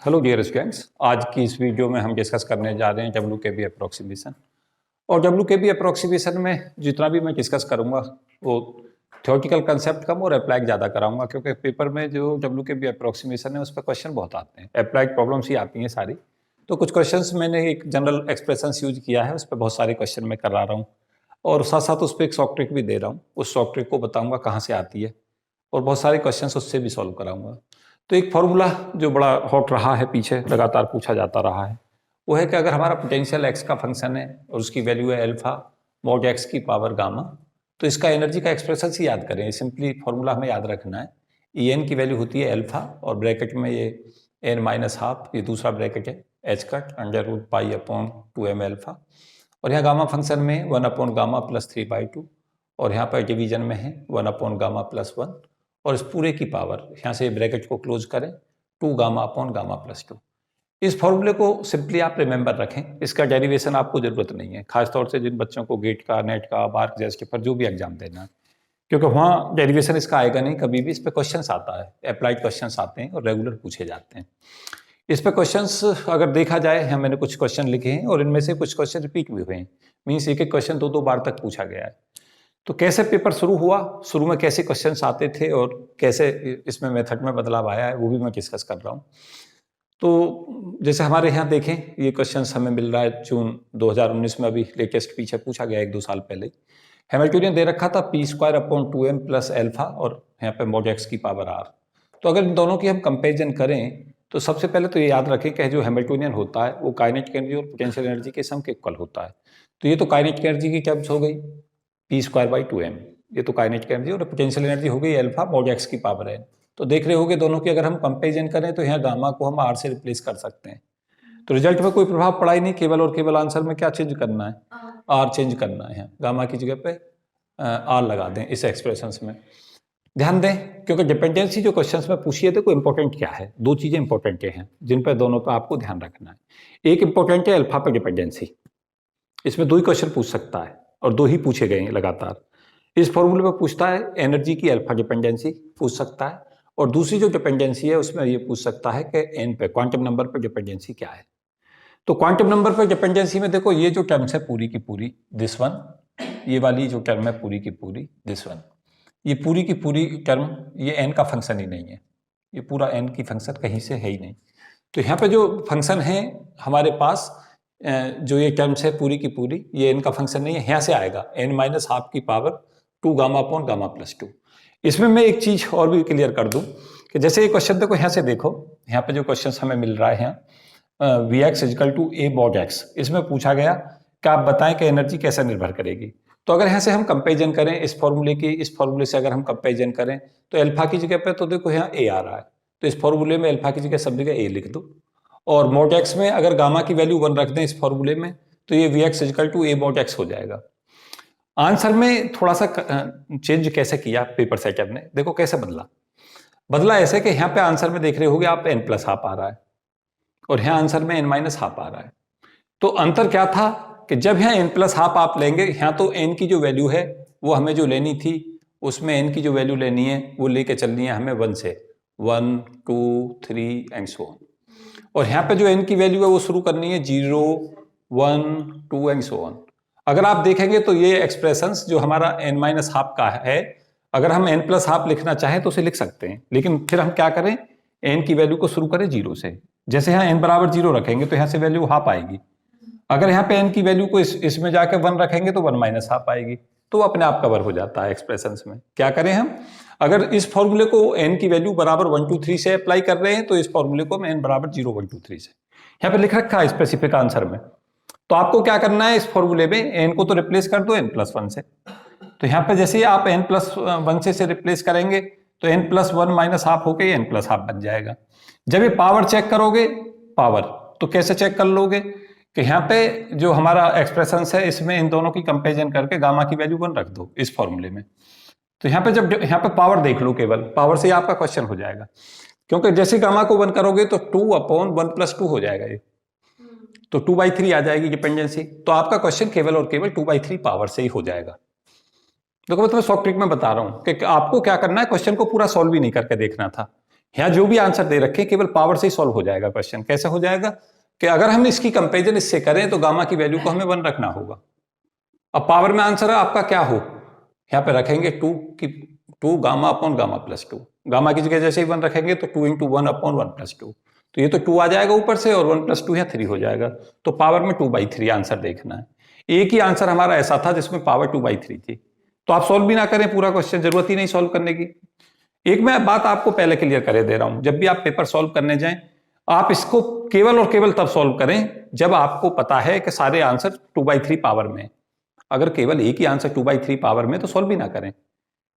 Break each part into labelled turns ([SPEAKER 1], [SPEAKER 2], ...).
[SPEAKER 1] Hello dear students, आज की इस वीडियो में हम डिस्कस करने जा रहे हैं WKB अप्रोक्सीमेशन। और WKB अप्रोक्सीमेशन में जितना भी मैं डिस्कस करूंगा वो थ्योरेटिकल कंसेप्ट कम और अप्लाइड ज़्यादा कराऊंगा, क्योंकि पेपर में जो WKB अप्रोक्सीमेशन है उस पर क्वेश्चन बहुत आते हैं, अप्लाइड प्रॉब्लम्स ही आती हैं सारी। तो कुछ क्वेश्चंस मैंने एक जनरल एक्सप्रेशंस यूज किया है, उस पर बहुत सारे क्वेश्चन मैं करा रहा हूँ और साथ साथ उस पर एक शॉर्ट ट्रिक भी दे रहा हूँ। उस शॉर्ट ट्रिक को बताऊँगा कहाँ से आती है और बहुत सारे क्वेश्चन उससे भी सॉल्व कराऊंगा। तो एक फॉर्मूला जो बड़ा हॉट रहा है, पीछे लगातार पूछा जाता रहा है, वो है कि अगर हमारा पोटेंशियल एक्स का फंक्शन है और उसकी वैल्यू है अल्फा मॉड एक्स की पावर गामा, तो इसका एनर्जी का एक्सप्रेशन ही याद करें। सिंपली फॉर्मूला हमें याद रखना है। ई एन की वैल्यू होती है अल्फा और ब्रैकेट में ये एन माइनस हाफ, ये दूसरा ब्रैकेट है h cut under root pi upon 2m alpha, और यहाँ गामा फंक्शन में 1 अपॉन गामा प्लस 3/2, और यहाँ पर डिवीजन में है 1 अपॉन गामा प्लस 1, और इस पूरे की पावर यहाँ से ब्रैकेट को क्लोज करें 2 गामा अपॉन गामा प्लस 2। इस फॉर्मूले को सिंपली आप रिमेंबर रखें, इसका डेरिवेशन आपको जरूरत नहीं है, खासतौर से जिन बच्चों को गेट का, नेट का, बार्क जैस के पर जो भी एग्जाम देना है, क्योंकि वहाँ डेरिवेशन इसका आएगा नहीं कभी भी। इस पर क्वेश्चंस आता है, अप्लाइड क्वेश्चंस आते हैं और रेगुलर पूछे जाते हैं। इस पर क्वेश्चंस अगर देखा जाए, यहाँ मैंने कुछ क्वेश्चन लिखे हैं और इनमें से कुछ क्वेश्चन रिपीट भी हुए हैं, मीन्स एक एक क्वेश्चन 2-2 बार तक पूछा गया है। तो कैसे पेपर शुरू हुआ, शुरू में कैसे क्वेश्चंस आते थे और कैसे इसमें मेथड में बदलाव आया है, वो भी मैं डिस्कस कर रहा हूँ। तो जैसे हमारे यहाँ देखें, ये क्वेश्चंस हमें मिल रहा है जून 2019 में, अभी लेटेस्ट पीछे पूछा गया 1-2 साल पहले। हैमिल्टोनियन दे रखा था p² upon 2m plus alpha और यहाँ पे मॉड एक्स की पावर r। तो अगर इन दोनों की हम कंपेरिजन करें तो सबसे पहले तो ये याद रखें कि जो हैमिल्टोनियन होता है वो काइनेटिक एनर्जी और पोटेंशियल एनर्जी के सम के इक्वल होता है। तो ये तो काइनेटिक एनर्जी की टर्म्स हो गई p²/2m, ये तो काइनेटिक एनर्जी, और पोटेंशियल एनर्जी हो गई अल्फा मॉड एक्स की पावर n। तो देख रहे होगे दोनों की अगर हम कंपेरिजन करें तो यहाँ गामा को हम r से रिप्लेस कर सकते हैं। तो रिजल्ट में कोई प्रभाव पड़ा ही नहीं, केवल और केवल आंसर में क्या चेंज करना है, r चेंज करना है। गामा की जगह पे r लगा दें इस एक्सप्रेशंस में। ध्यान दें, क्योंकि डिपेंडेंसी जो क्वेश्चंस में पूछी है, देखो इंपॉर्टेंट क्या है, दो चीजें इंपॉर्टेंट हैं जिन पर दोनों पर आपको ध्यान रखना है। एक इंपॉर्टेंट है अल्फा पे डिपेंडेंसी, इसमें 2 ही क्वेश्चन पूछ सकता है और 2 ही पूछे गए हैं लगातार। इस फॉर्मूले में पूछता है एनर्जी की अल्फा डिपेंडेंसी पूछ सकता है, और दूसरी जो डिपेंडेंसी है उसमें ये पूछ सकता है कि एन पे, क्वांटम नंबर पर डिपेंडेंसी क्या है। तो क्वांटम नंबर पर डिपेंडेंसी में देखो, ये जो टर्म्स है पूरी की पूरी दिस वन, ये वाली जो टर्म है पूरी की पूरी दिस वन, ये पूरी की पूरी टर्म ये एन का फंक्शन ही नहीं है, ये पूरा एन की फंक्शन कहीं से है ही नहीं। तो यहाँ पे जो फंक्शन है हमारे पास, जो ये टर्म्स है पूरी की पूरी, ये एन का फंक्शन नहीं है, यहाँ से आएगा n माइनस हाफ की power 2 gamma upon gamma plus 2। इसमें मैं एक चीज और भी क्लियर कर दूं कि जैसे ये क्वेश्चन देखो, यहाँ से देखो, यहाँ पे जो क्वेश्चन हमें मिल रहा है Vx equal to a mod x, इसमें पूछा गया कि आप बताएं कि एनर्जी कैसे निर्भर करेगी। तो अगर यहाँ से हम कंपेरिजन करें इस फॉर्मूले की, इस फॉर्मूले से अगर हम कंपेरिजन करें तो अल्फा की जगह पे तो देखो यहाँ a आ रहा है, तो इस फॉर्मूले में अल्फा की जगह सब जगह a लिख दो, और mod x में अगर गामा की वैल्यू 1 रख दें इस फॉर्मूले में, तो ये Vx equal to a mod x हो जाएगा। आंसर में थोड़ा सा चेंज कैसे किया पेपर सेटर ने, देखो कैसे बदला ऐसे कि यहाँ पे आंसर में देख रहे होगे आप n प्लस हाफ आ रहा है और यहाँ आंसर में n माइनस हाफ आ रहा है। तो अंतर क्या था कि जब यहाँ n प्लस हाफ आप लेंगे, यहाँ तो n की जो वैल्यू है वो हमें जो लेनी थी, उसमें n की जो वैल्यू लेनी है वो लेके चलनी है हमें 1 से, 1 2 3 एंड सो ऑन, और यहाँ पे जो n की वैल्यू है वो शुरू करनी है 0 1 2 एंड सो ऑन। अगर आप देखेंगे तो ये एक्सप्रेशंस जो हमारा n माइनस हाफ का है, अगर हम n प्लस हाफ लिखना चाहें तो उसे लिख सकते हैं, लेकिन फिर हम क्या करें, n की वैल्यू को शुरू करें 0 से। जैसे यहाँ n बराबर 0 रखेंगे तो यहाँ से वैल्यू हाफ आएगी, अगर यहाँ पे n की वैल्यू को इसमें जाके 1 रखेंगे तो 1 माइनस हाफ आएगी, तो वो अपने आप कवर हो जाता है एक्सप्रेशंस में। क्या करें हम, अगर इस फॉर्मूले को n की वैल्यू बराबर 1 2 3 से अप्लाई कर रहे हैं तो इस फॉर्मूले को मैं n बराबर 0 1 2 3 से यहाँ पे लिख रखा है स्पेसिफिक आंसर में। तो आपको क्या करना है, इस फॉर्मूले में n को तो रिप्लेस कर दो n प्लस 1 से। तो यहाँ पे जैसे आप n प्लस 1 से रिप्लेस करेंगे तो n प्लस 1 माइनस हाफ होके n प्लस हाफ बन जाएगा। जब ये पावर चेक करोगे, पावर तो कैसे चेक कर लोगे कि यहाँ पे जो हमारा एक्सप्रेशन है इसमें इन दोनों की कंपेरिजन करके गामा की वैल्यू 1 रख दो इस फॉर्मूले में। तो यहाँ पे जब यहाँ पे पावर देख लो, केवल पावर से ही आपका क्वेश्चन हो जाएगा, क्योंकि जैसे गामा को 1 करोगे तो 2 अपॉन 1 प्लस 2 हो जाएगा ये, तो 2/3 आ जाएगी डिपेंडेंसी। तो आपका क्वेश्चन केवल और केवल 2/3 पावर से ही हो जाएगा। देखो मैं तुम्हें शॉर्ट ट्रिक में बता रहा हूँ कि आपको क्या करना है, क्वेश्चन को पूरा सॉल्व भी नहीं करके देखना था, यहाँ जो भी आंसर दे रखे केवल पावर से ही सॉल्व हो जाएगा क्वेश्चन। कैसे हो जाएगा कि अगर हम इसकी कंपेरिजन इससे करें तो गामा की वैल्यू को हमें 1 रखना होगा। अब पावर में आंसर है आपका क्या हो, यहाँ पे रखेंगे 2 gamma upon gamma plus 2। Gamma की जगह जैसे ही 1 रखेंगे तो 2 × 1 अपॉन 1 + 2, तो ये तो 2 आ जाएगा ऊपर से और 1 + 2 यहाँ 3 हो जाएगा। तो पावर में 2/3 आंसर देखना है। एक ही आंसर हमारा ऐसा था जिसमें पावर 2/3 थी, तो आप सॉल्व भी ना करें पूरा क्वेश्चन, जरूरत ही नहीं सॉल्व करने की। एक मैं बात आपको पहले क्लियर करे दे रहा हूं, जब भी आप पेपर सॉल्व करने जाएं आप इसको केवल और केवल तब सॉल्व करें जब आपको पता है कि सारे आंसर 2/3 पावर में। अगर केवल एक ही आंसर 2/3 पावर में तो सॉल्व भी ना करें,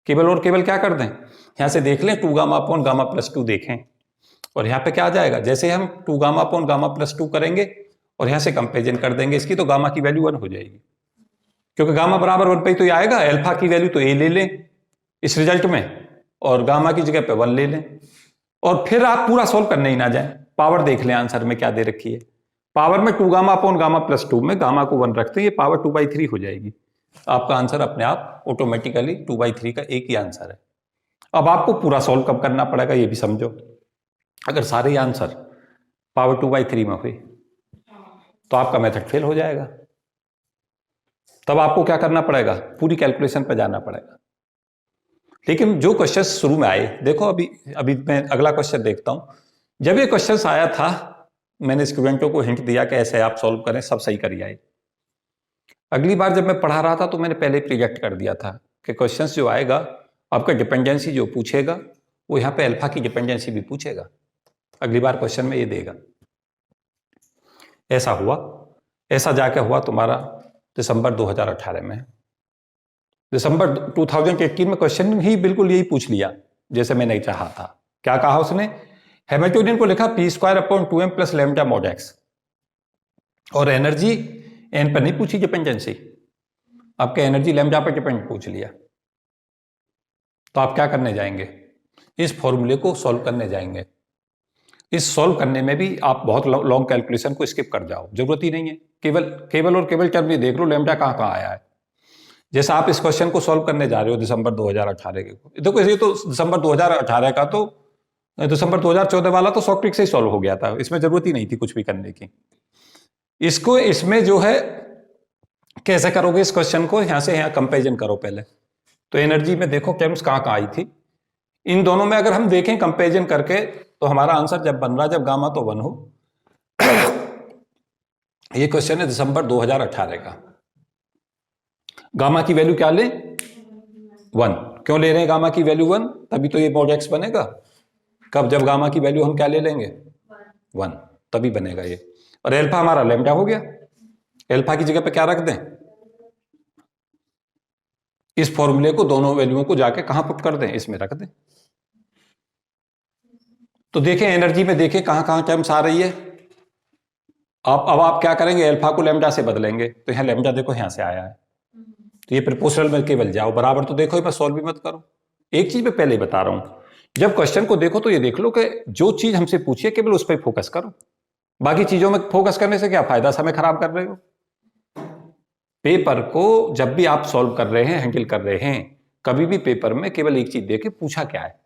[SPEAKER 1] केवल और केवल क्या कर दें, यहां से देख लें 2 गामा अपॉन गामा प्लस 2 देखें, और यहाँ पे क्या आ जाएगा, जैसे हम 2 गामा अपॉन गामा प्लस 2 करेंगे और यहाँ से कंपेरिजन कर देंगे इसकी, तो गामा की वैल्यू 1 हो जाएगी, क्योंकि गामा बराबर 1 पे ही तो ये आएगा। अल्फा की वैल्यू तो ए ले लें इस रिजल्ट में और गामा की जगह पे 1 ले लें, और फिर आप पूरा सोल्व करने ही ना जाएं, पावर देख लें आंसर में क्या दे रखी है। पावर में 2 गामा अपॉन गामा प्लस 2 में गामा को 1 रखते हैं, ये पावर 2/3 हो जाएगी। आपका आंसर अपने आप ऑटोमेटिकली 2/3 का एक ही आंसर है। अब आपको पूरा सोल्व कब करना पड़ेगा ये भी समझो। अगर सारे ही आंसर पावर 2/3 में हुए तो आपका मेथड फेल हो जाएगा। तब आपको क्या करना पड़ेगा, पूरी कैलकुलेशन पर जाना पड़ेगा। लेकिन जो क्वेश्चन शुरू में आए, देखो अभी मैं अगला क्वेश्चन देखता हूं। जब ये क्वेश्चन आया था मैंने स्टूडेंटों को हिंट दिया कि ऐसे आप सॉल्व करें, सब सही करिए आए। अगली बार जब मैं पढ़ा रहा था तो मैंने पहले प्रोजेक्ट कर दिया था कि क्वेश्चन जो आएगा आपका डिपेंडेंसी जो पूछेगा वो यहाँ पे अल्फा की डिपेंडेंसी भी पूछेगा, अगली बार क्वेश्चन में ये देगा। ऐसा हुआ, ऐसा जाके हुआ तुम्हारा दिसंबर 2018 में। दिसंबर 2018 में क्वेश्चन ही बिल्कुल यही पूछ लिया जैसे मैंने चाहा था। क्या कहा उसने, हैमिल्टोनियन को लिखा p² upon 2m plus lambda mod x, और एनर्जी n पर नहीं पूछी डिपेंडेंसी, आपके एनर्जी लैम्डा पर डिपेंड पूछ लिया। तो आप क्या करने जाएंगे, इस फॉर्मूले को सॉल्व करने जाएंगे। इस सॉल्व करने में भी आप बहुत लॉन्ग कैलकुलेशन को स्किप कर जाओ, जरूरत ही नहीं है। केवल और केवल टर्म ये देख लो लैम्डा कहाँ आया है। जैसा आप इस क्वेश्चन को सॉल्व करने जा रहे हो दिसंबर 2018 के, देखो ये तो दिसंबर 2018 का, तो दिसंबर 2014 वाला तो सॉफ्ट ट्रिक से ही सॉल्व हो गया था, इसमें जरूरत ही नहीं थी कुछ भी करने की। इसको इसमें जो है कैसे करोगे इस क्वेश्चन को, यहां से यहां कंपेरिजन करो पहले। तो एनर्जी में देखो टर्म्स कहाँ आई थी, इन दोनों में अगर हम देखें कंपेरिजन करके तो हमारा आंसर जब बन रहा जब गामा तो 1 हो। ये क्वेश्चन है दिसंबर 2018 का। गामा की वैल्यू क्या ले, 1। क्यों ले रहे हैं गामा की वैल्यू 1, तभी तो ये मॉड x बनेगा। कब, जब गामा की वैल्यू हम क्या ले लेंगे 1, तभी बनेगा ये। और एल्फा हमारा लैम्डा हो गया, एल्फा की जगह पे क्या रख दें, इस फॉर्मूले को दोनों वैल्यूओं को जाके कहां पुट कर दें, इसमें रख दें। तो देखें एनर्जी में देखें कहां कहां टर्म्स आ रही है। अब आप क्या करेंगे, एल्फा को लैम्डा से बदलेंगे, तो यहां लैम्डा देखो यहां से आया है, तो ये प्रोपोर्शनल में केवल जाओ बराबर, तो देखो मैं सॉल्व भी मत करो। एक चीज मैं पहले ही बता रहा हूं, जब क्वेश्चन को देखो तो ये देख लो कि जो चीज हमसे पूछिए केवल उस पर फोकस करो, बाकी चीजों में फोकस करने से क्या फायदा, समय खराब कर रहे हो। पेपर को जब भी आप सॉल्व कर रहे हैं, हैंडल कर रहे हैं, कभी भी पेपर में केवल एक चीज देखे पूछा क्या है,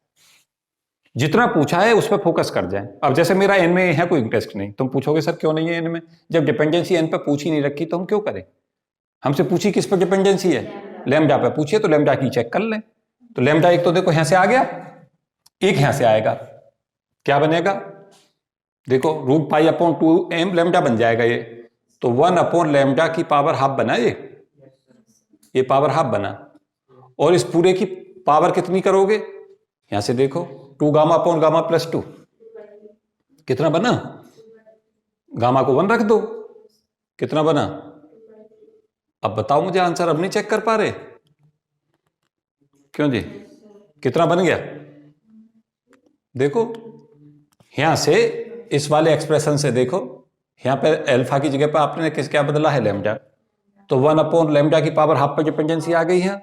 [SPEAKER 1] जितना पूछा है उस पर फोकस कर जाए। अब जैसे मेरा एन में है कोई इंटरेस्ट नहीं, तुम पूछोगे सर क्यों नहीं है एन में, जब डिपेंडेंसी एन पे पूछ ही नहीं रखी तो हम क्यों करें। हमसे पूछी किस पर डिपेंडेंसी है, लैम्डा पे पूछिए, तो लैम्डा की चेक कर लें। तो लैम्डा एक तो देखो यहां से आ गया, एक यहां से आएगा, क्या बनेगा देखो, √π/2m लैम्डा बन जाएगा ये, तो 1 लैम्डा की पावर हाफ बना ये पावर हाफ बना। और इस पूरे की पावर कितनी करोगे, यहां से देखो 2 गामा अपॉन गामा प्लस 2 कितना बना, गामा को 1 रख दो, कितना बना। अब बताओ मुझे आंसर, अब नहीं चेक कर पा रहे क्यों जी, कितना बन गया देखो। यहां से इस वाले एक्सप्रेशन से देखो, यहां पे अल्फा की जगह पे आपने किस क्या बदला है लैम्डा, तो 1 लैम्डा की पावर हाफ पर डिपेंडेंसी आ गई है।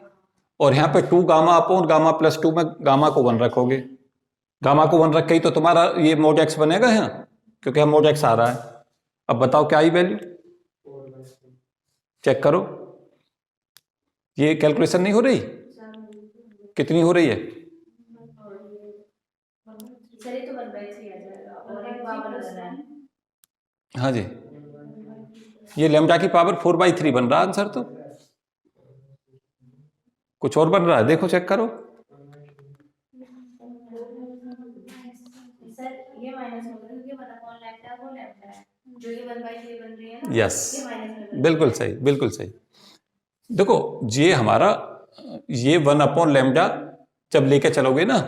[SPEAKER 1] और यहां पे 2 गामा अपॉन गामा प्लस 2 में गामा को 1 रखोगे, गामा को 1 रख के तो तुम्हारा ये मॉड x बनेगा यहाँ, क्योंकि हम मॉड x आ रहा है। अब बताओ क्या आई वैल्यू, चेक करो, ये कैलकुलेशन नहीं हो रही, कितनी हो रही है, हाँ जी, ये लैम्डा की पावर 4/3 बन रहा आंसर, तो कुछ और बन रहा है, देखो चेक करो। यस, बिल्कुल सही, बिल्कुल सही। देखो ये हमारा, ये 1/λ जब लेके चलोगे ना,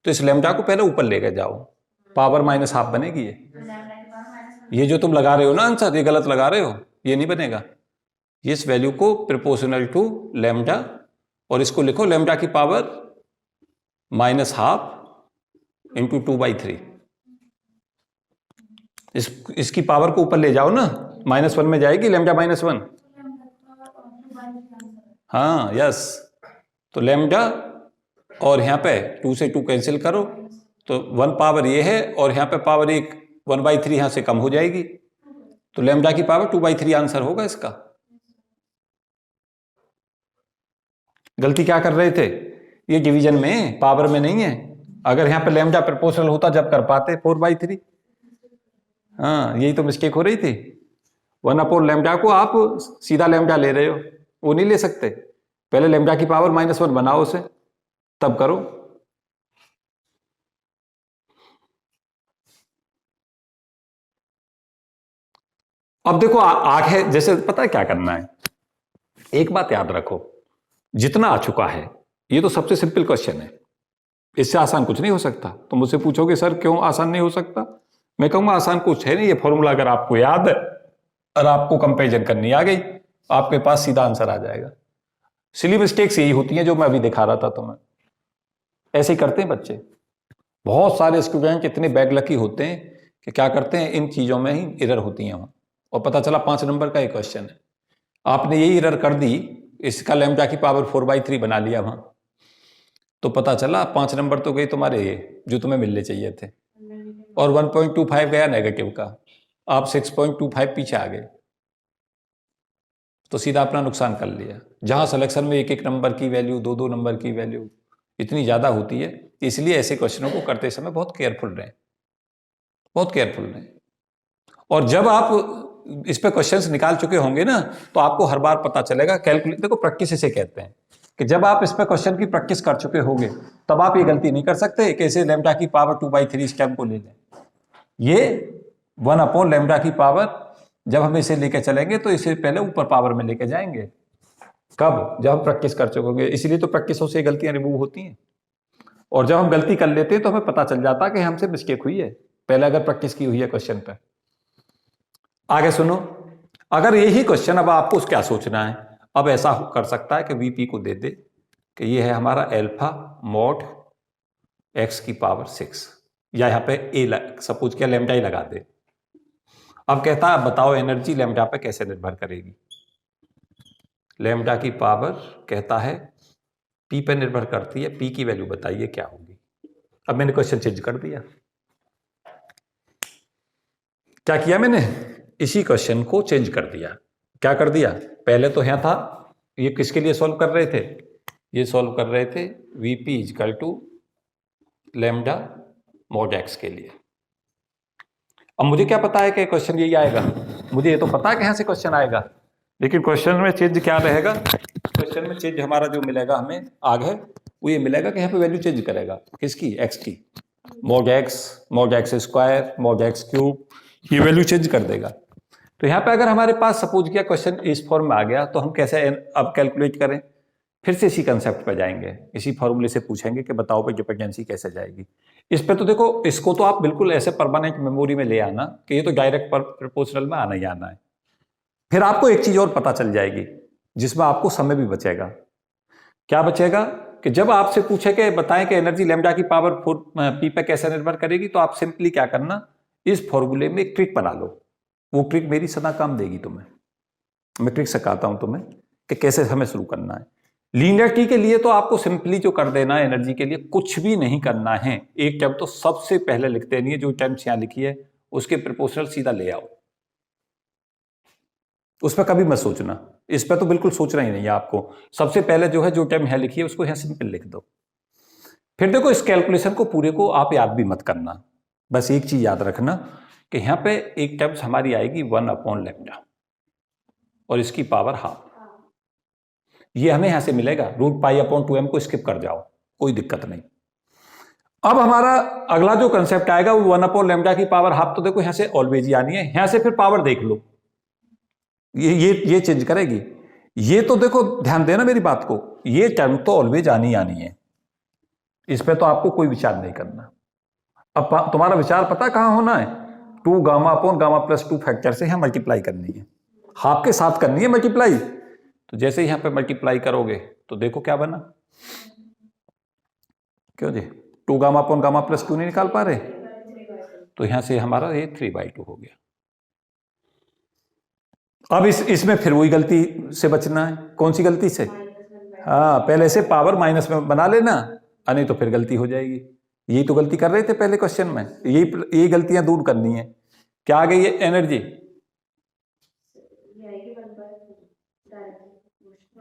[SPEAKER 1] तो इस लैम्डा को पहले ऊपर लेके जाओ, पावर -½ बनेगी ये जो तुम लगा रहे हो ना आंसर, ये गलत लगा रहे हो, ये नहीं बनेगा। इस वैल्यू को प्रोपोर्शनल टू लैम्डा, और इसको लिखो लैम्डा की पावर -½ × 2/3। इसकी पावर को ऊपर ले जाओ ना, -1 में जाएगी लैम्डा -1। हाँ यस, तो लैम्डा और यहाँ पे 2 से 2 कैंसिल करो, तो 1 पावर ये है, और यहाँ पे पावर 1/3 यहाँ से कम हो जाएगी, तो लैम्डा की पावर 2/3 आंसर होगा इसका। गलती क्या कर रहे थे, ये डिवीजन में, पावर में नहीं है। अगर यहाँ पे लैम्डा प्रोपोर्शनल होता जब कर पाते 4/3। हाँ, यही तो मिस्टेक हो रही थी। 1/λ को आप सीधा लैम्डा ले रहे हो, वो नहीं ले सकते, पहले लैम्डा की पावर -1 बनाओ उसे, तब करो। अब देखो आगे जैसे पता है क्या करना है, एक बात याद रखो, जितना आ चुका है ये तो सबसे सिंपल क्वेश्चन है, इससे आसान कुछ नहीं हो सकता। तो मुझसे पूछोगे सर क्यों आसान नहीं हो सकता, मैं कहूंगा आसान कुछ है नहीं, ये फॉर्मूला अगर आपको याद है और आपको कंपैरिजन करनी आ गई, आपके पास सीधा आंसर आ जाएगा। सिली मिस्टेक्स यही होती हैं जो मैं अभी दिखा रहा था तुम्हें, ऐसे ही करते हैं बच्चे। बहुत सारे स्टूडेंट इतने बैड लकी होते हैं कि क्या करते हैं, इन चीजों में ही एरर होती हैं वहां, और पता चला 5 नंबर का एक क्वेश्चन है, आपने यही एरर कर दी, इसका लैम्डा की पावर 4/3 बना लिया वहां, तो पता चला 5 नंबर तो गए तुम्हारे जो तुम्हें मिलने चाहिए थे, और 1.25 गया नेगेटिव का, आप 6.25 पीछे आ गए, तो सीधा अपना नुकसान कर लिया। जहां सिलेक्शन में 1-1 नंबर की वैल्यू, 2-2 नंबर की वैल्यू इतनी ज्यादा होती है, इसलिए ऐसे क्वेश्चनों को करते समय बहुत केयरफुल रहें, बहुत केयरफुल रहें। और जब आप इस पे क्वेश्चंस निकाल चुके होंगे ना, तो आपको हर बार पता चलेगा, कैलकुलेट, देखो प्रैक्टिस इसे कहते हैं कि जब आप इस पे क्वेश्चन की प्रैक्टिस कर चुके होंगे, तब आप ये गलती नहीं कर सकते कि इसे लैम्डा की पावर 2/3 स्टेप को ले लें। ये 1/λ की पावर, जब हम इसे लेके चलेंगे तो इसे पहले ऊपर पावर में लेके जाएंगे, कब, जब हम प्रैक्टिस कर चुके होंगे। इसीलिए तो प्रैक्टिसों से गलतियां रिमूव होती हैं, और जब हम गलती कर लेते हैं तो हमें पता चल जाता कि हमसे मिस्टेक हुई है, पहले अगर प्रैक्टिस की हुई है क्वेश्चन पर। आगे सुनो, अगर यही क्वेश्चन, अब आपको क्या सोचना है, अब ऐसा कर सकता है कि वीपी को दे दे कि ये है हमारा अल्फा मॉड x की पावर 6, या यहाँ पे ए सपोज क्या लैम्डा ही लगा दे। अब कहता है बताओ एनर्जी लैम्डा पे कैसे निर्भर करेगी। लैम्डा की पावर कहता है पी पे निर्भर करती है, पी की वैल्यू बताइए क्या होगी। अब मैंने क्वेश्चन चेंज कर दिया, क्या किया मैंने, इसी क्वेश्चन को चेंज कर दिया। क्या कर दिया, पहले तो यहाँ था, ये किसके लिए सॉल्व कर रहे थे, ये सॉल्व कर रहे थे VP equal to lambda mod x के लिए। अब मुझे क्या पता है कि क्वेश्चन यही आएगा, मुझे ये तो पता है कि यहाँ से क्वेश्चन आएगा, लेकिन क्वेश्चन में चेंज क्या रहेगा, क्वेश्चन में चेंज हमारा जो मिलेगा हमें आगे, वो ये मिलेगा कि यहाँ पे वैल्यू चेंज करेगा, किसकी, x की, mod x square, mod x cube, ये वैल्यू चेंज कर देगा। तो यहाँ पे अगर हमारे पास सपोज किया क्वेश्चन इस फॉर्म में आ गया, तो हम कैसे अब कैलकुलेट करें, फिर से इसी कंसेप्ट पर जाएंगे, इसी फॉर्मूले से पूछेंगे कि बताओ भाई डिपेंडेंसी कैसे जाएगी। इस पे तो देखो, इसको तो आप बिल्कुल ऐसे परमानेंट मेमोरी में ले आना कि ये तो डायरेक्ट प्रोपोर्शनल में आना ही आना है। फिर आपको एक चीज और पता चल जाएगी, जिसमें आपको समय भी बचेगा। क्या बचेगा, कि जब आपसे पूछे कि बताएं कि एनर्जी लैम्डा की पावर 4 पी पे कैसे निर्भर करेगी, तो आप सिंपली क्या करना, इस फॉर्मूले में एक ट्रिक बना लो, वो ट्रिक मेरी सदा काम देगी तुम्हें। मैं ट्रिक सिखाता हूं तुम्हें कि कैसे हमें शुरू करना है। लीनियरिटी के लिए तो आपको सिंपली जो कर देना है, एनर्जी के लिए कुछ भी नहीं करना है, एक टर्म तो सबसे पहले लिख देनी है, जो टर्म्स यहां लिखी है उसके प्रोपोर्शनल सीधा ले आओ, उस पर कभी मत सोचना, इस पर तो बिल्कुल सोचना ही नहीं है आपको। सबसे पहले जो है, जो टर्म यहां लिखी है उसको यहां सिंपल लिख दो। फिर देखो, इस कैलकुलेशन को पूरे को आप याद भी मत करना, बस एक चीज याद रखना कि यहाँ पे एक टर्म्स हमारी आएगी 1/λ और इसकी पावर हाफ। ये हमें यहां से मिलेगा, √π/2m को स्किप कर जाओ, कोई दिक्कत नहीं। अब हमारा अगला जो कंसेप्ट आएगा वो 1/λ की पावर हाफ, तो देखो यहां से ऑलवेज ही आनी है। यहां से फिर पावर देख लो, ये चेंज करेगी। ये तो देखो ध्यान देना मेरी बात को, ये टर्म तो ऑलवेज आनी है, इस पे तो आपको कोई विचार नहीं करना। अब तुम्हारा विचार पता कहां होना है, 2 γ/γ+2 फैक्टर से यहां मल्टीप्लाई करनी है, हाफ के साथ करनी है मल्टीप्लाई। तो जैसे यहां पे मल्टीप्लाई करोगे तो देखो क्या बना, क्यों जी 2 γ/γ+2 नहीं निकाल पा रहे, तो यहां से हमारा ये 3/2 हो गया। अब इसमें फिर वही गलती से बचना है। कौन सी गलती से? हाँ, पहले से पावर माइनस में बना लेना, नहीं तो फिर गलती हो जाएगी। यही तो गलती कर रहे थे पहले क्वेश्चन में, यही गलतियां दूर करनी है। क्या आ गई है एनर्जी?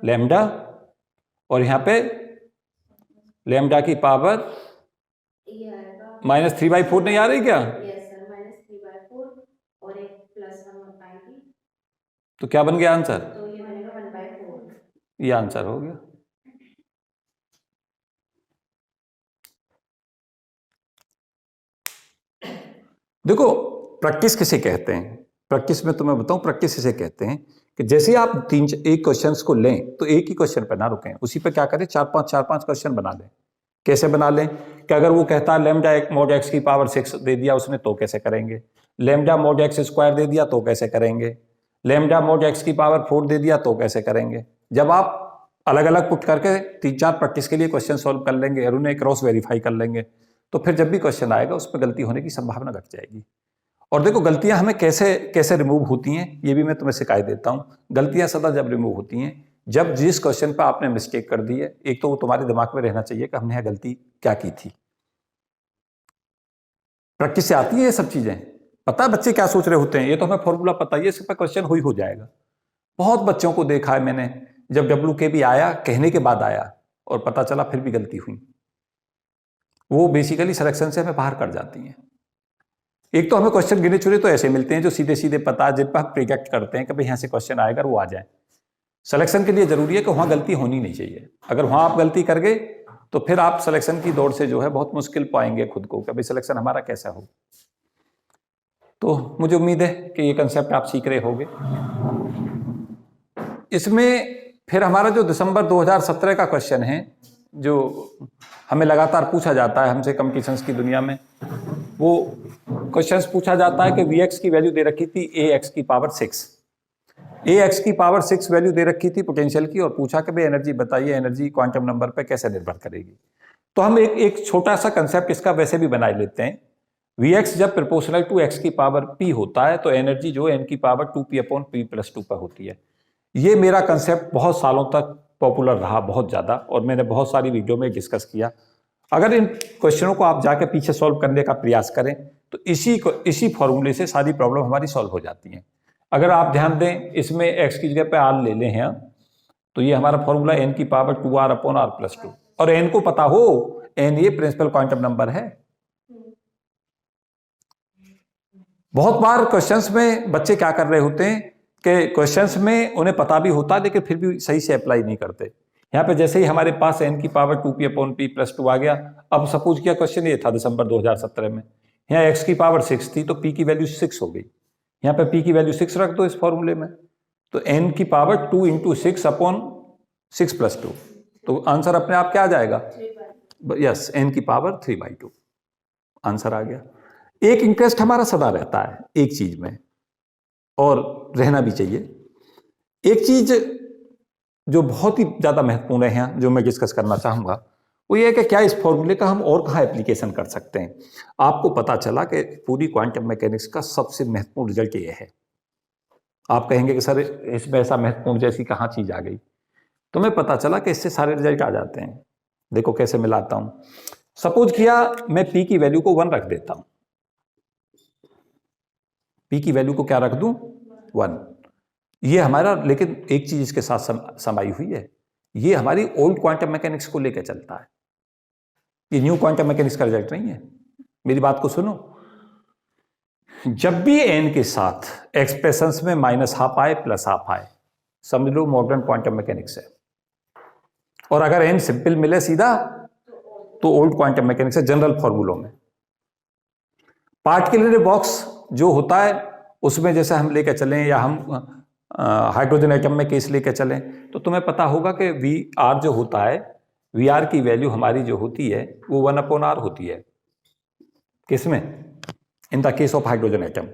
[SPEAKER 1] लैम्डा, और यहाँ पे लैम्डा की पावर -3/4 नहीं आ रही क्या? तो क्या बन गया आंसर? तो ये बनेगा 1/4। ये आंसर हो गया। देखो प्रैक्टिस किसे कहते हैं? प्रैक्टिस में तो मैं बताऊं, प्रैक्टिस किसे कहते हैं कि जैसे आप एक क्वेश्चन को लें तो एक ही क्वेश्चन पर ना रुकें, उसी पे क्या करें, 4-5 क्वेश्चन बना लें। कैसे बना लें कि अगर वो कहता है लैम्डा mod x की पावर 6 दे दिया उसने तो कैसे करेंगे, लैम्डा mod x² दे दिया तो कैसे करेंगे, लैम्डा mod x की पावर 4 दे दिया तो कैसे करेंगे। जब आप अलग अलग पुट करके 3-4 प्रैक्टिस के लिए क्वेश्चन सॉल्व कर लेंगे और उन्हें क्रॉस वेरीफाई कर लेंगे, तो फिर जब भी क्वेश्चन आएगा उस पर गलती होने की संभावना घट जाएगी। और देखो गलतियां हमें कैसे रिमूव होती हैं, ये भी मैं तुम्हें सिखाई देता हूं। गलतियां सदा जब रिमूव होती हैं जब जिस क्वेश्चन पर आपने मिस्टेक कर दी है, एक तो वो तुम्हारे दिमाग में रहना चाहिए कि हमने यह गलती क्या की थी। प्रैक्टिस से आती है ये सब चीजें, पता है बच्चे क्या सोच रहे होते हैं, ये तो हमें फॉर्मूला पता है, ये सब क्वेश्चन हो जाएगा। बहुत बच्चों को देखा है मैंने, जब WKB आया कहने के बाद आया और पता चला फिर भी गलती हुई, वो बेसिकली सिलेक्शन से हमें बाहर कर जाती हैं। एक तो हमें क्वेश्चन गिने चुने तो ऐसे मिलते हैं जो सीधे सीधे पता है, जिन पर हम प्रिडिक्ट करते हैं कि भाई यहाँ से क्वेश्चन आएगा वो आ जाए। सिलेक्शन के लिए जरूरी है कि वहां गलती होनी नहीं चाहिए। अगर वहां आप गलती कर गए तो फिर आप सिलेक्शन की दौड़ से जो है बहुत मुश्किल पाएंगे खुद को कि भाई सिलेक्शन हमारा कैसा हो। तो मुझे उम्मीद है कि ये कंसेप्ट आप सीख रहे होंगे। इसमें फिर हमारा जो दिसंबर 2017 का क्वेश्चन है, जो हमें लगातार पूछा जाता है हमसे कंपटीशंस की दुनिया में, वो क्वेश्चंस पूछा जाता है कि Vx की वैल्यू दे रखी थी Ax की पावर 6, Ax की पावर 6 वैल्यू दे रखी थी पोटेंशियल की, और पूछा कि भाई एनर्जी बताइए, एनर्जी क्वांटम नंबर पे कैसे निर्भर करेगी। तो हम एक छोटा सा कंसेप्ट इसका वैसे भी बना लेते हैं। Vx जब प्रोपोर्शनल टू x की पावर p होता है तो एनर्जी जो n की पावर 2p/p+2 पर होती है। ये मेरा कंसेप्ट बहुत सालों तक पॉपुलर रहा, बहुत ज्यादा, और मैंने बहुत सारी वीडियो में डिस्कस किया। अगर इन क्वेश्चनों को आप जाके पीछे सॉल्व करने का प्रयास करें तो इसी फॉर्मूले से सारी प्रॉब्लम हमारी सॉल्व हो जाती है। अगर आप ध्यान दें, इसमें x की जगह पे r ले लें हैं, तो ये हमारा फॉर्मूला n की पावर 2r/r+2, और n को पता हो, n ये प्रिंसिपल क्वांटम नंबर है। बहुत बार क्वेश्चंस में बच्चे क्या कर रहे होते हैं कि क्वेश्चंस में उन्हें पता भी होता है लेकिन फिर भी सही से अप्लाई नहीं करते। यहाँ पे जैसे ही हमारे पास n की पावर 2p/p+2 आ गया, अब सपोज किया क्वेश्चन ये था दिसंबर 2017 में, यहाँ x की पावर 6 थी तो p की वैल्यू 6 हो गई, यहाँ पे p की वैल्यू 6 रख दो इस फॉर्मूले में, तो n की पावर 2 × 6/6+2, तो आंसर अपने आप क्या आ जाएगा? यस, n की पावर 3/2 आंसर आ गया। एक इंटरेस्ट हमारा सदा रहता है एक चीज में, और रहना भी चाहिए। एक चीज जो बहुत ही ज्यादा महत्वपूर्ण है यहाँ, जो मैं डिस्कस करना चाहूंगा, वो ये है कि क्या इस फॉर्मूले का हम और कहाँ एप्लीकेशन कर सकते हैं। आपको पता चला कि पूरी क्वांटम मैकेनिक्स का सबसे महत्वपूर्ण रिजल्ट ये है। आप कहेंगे कि सर इसमें ऐसा महत्वपूर्ण जैसी कहाँ चीज आ गई, तो मैं पता चला कि इससे सारे रिजल्ट आ जाते हैं। देखो कैसे मिलाता हूं। सपोज किया मैं p की वैल्यू को 1 रख देता हूं, p की वैल्यू को क्या रख दूं? 1। ये हमारा, लेकिन एक चीज इसके साथ समाई हुई है, ये हमारी ओल्ड क्वांटम मैकेनिक्स को लेकर चलता है, ये न्यू क्वांटम मैकेनिक्स का रिजल्ट नहीं है। मेरी बात को सुनो, जब भी n के साथ एक्सप्रेशंस में माइनस हाफ आए प्लस हाफ आए, समझ लो मॉडर्न क्वांटम मैकेनिक्स है। और अगर n सिंपल मिले सीधा तो ओल्ड क्वांटम मैकेनिक्स है जनरल फॉर्मूलों में। पार्टिकुलर बॉक्स जो होता है उसमें जैसे हम लेकर चलें या हम हाइड्रोजन एटम में केस लेकर चलें तो तुम्हें पता होगा कि वी आर जो होता है, वी आर की वैल्यू हमारी जो होती है वो 1/r होती है। किसमें? In the case of hydrogen atom.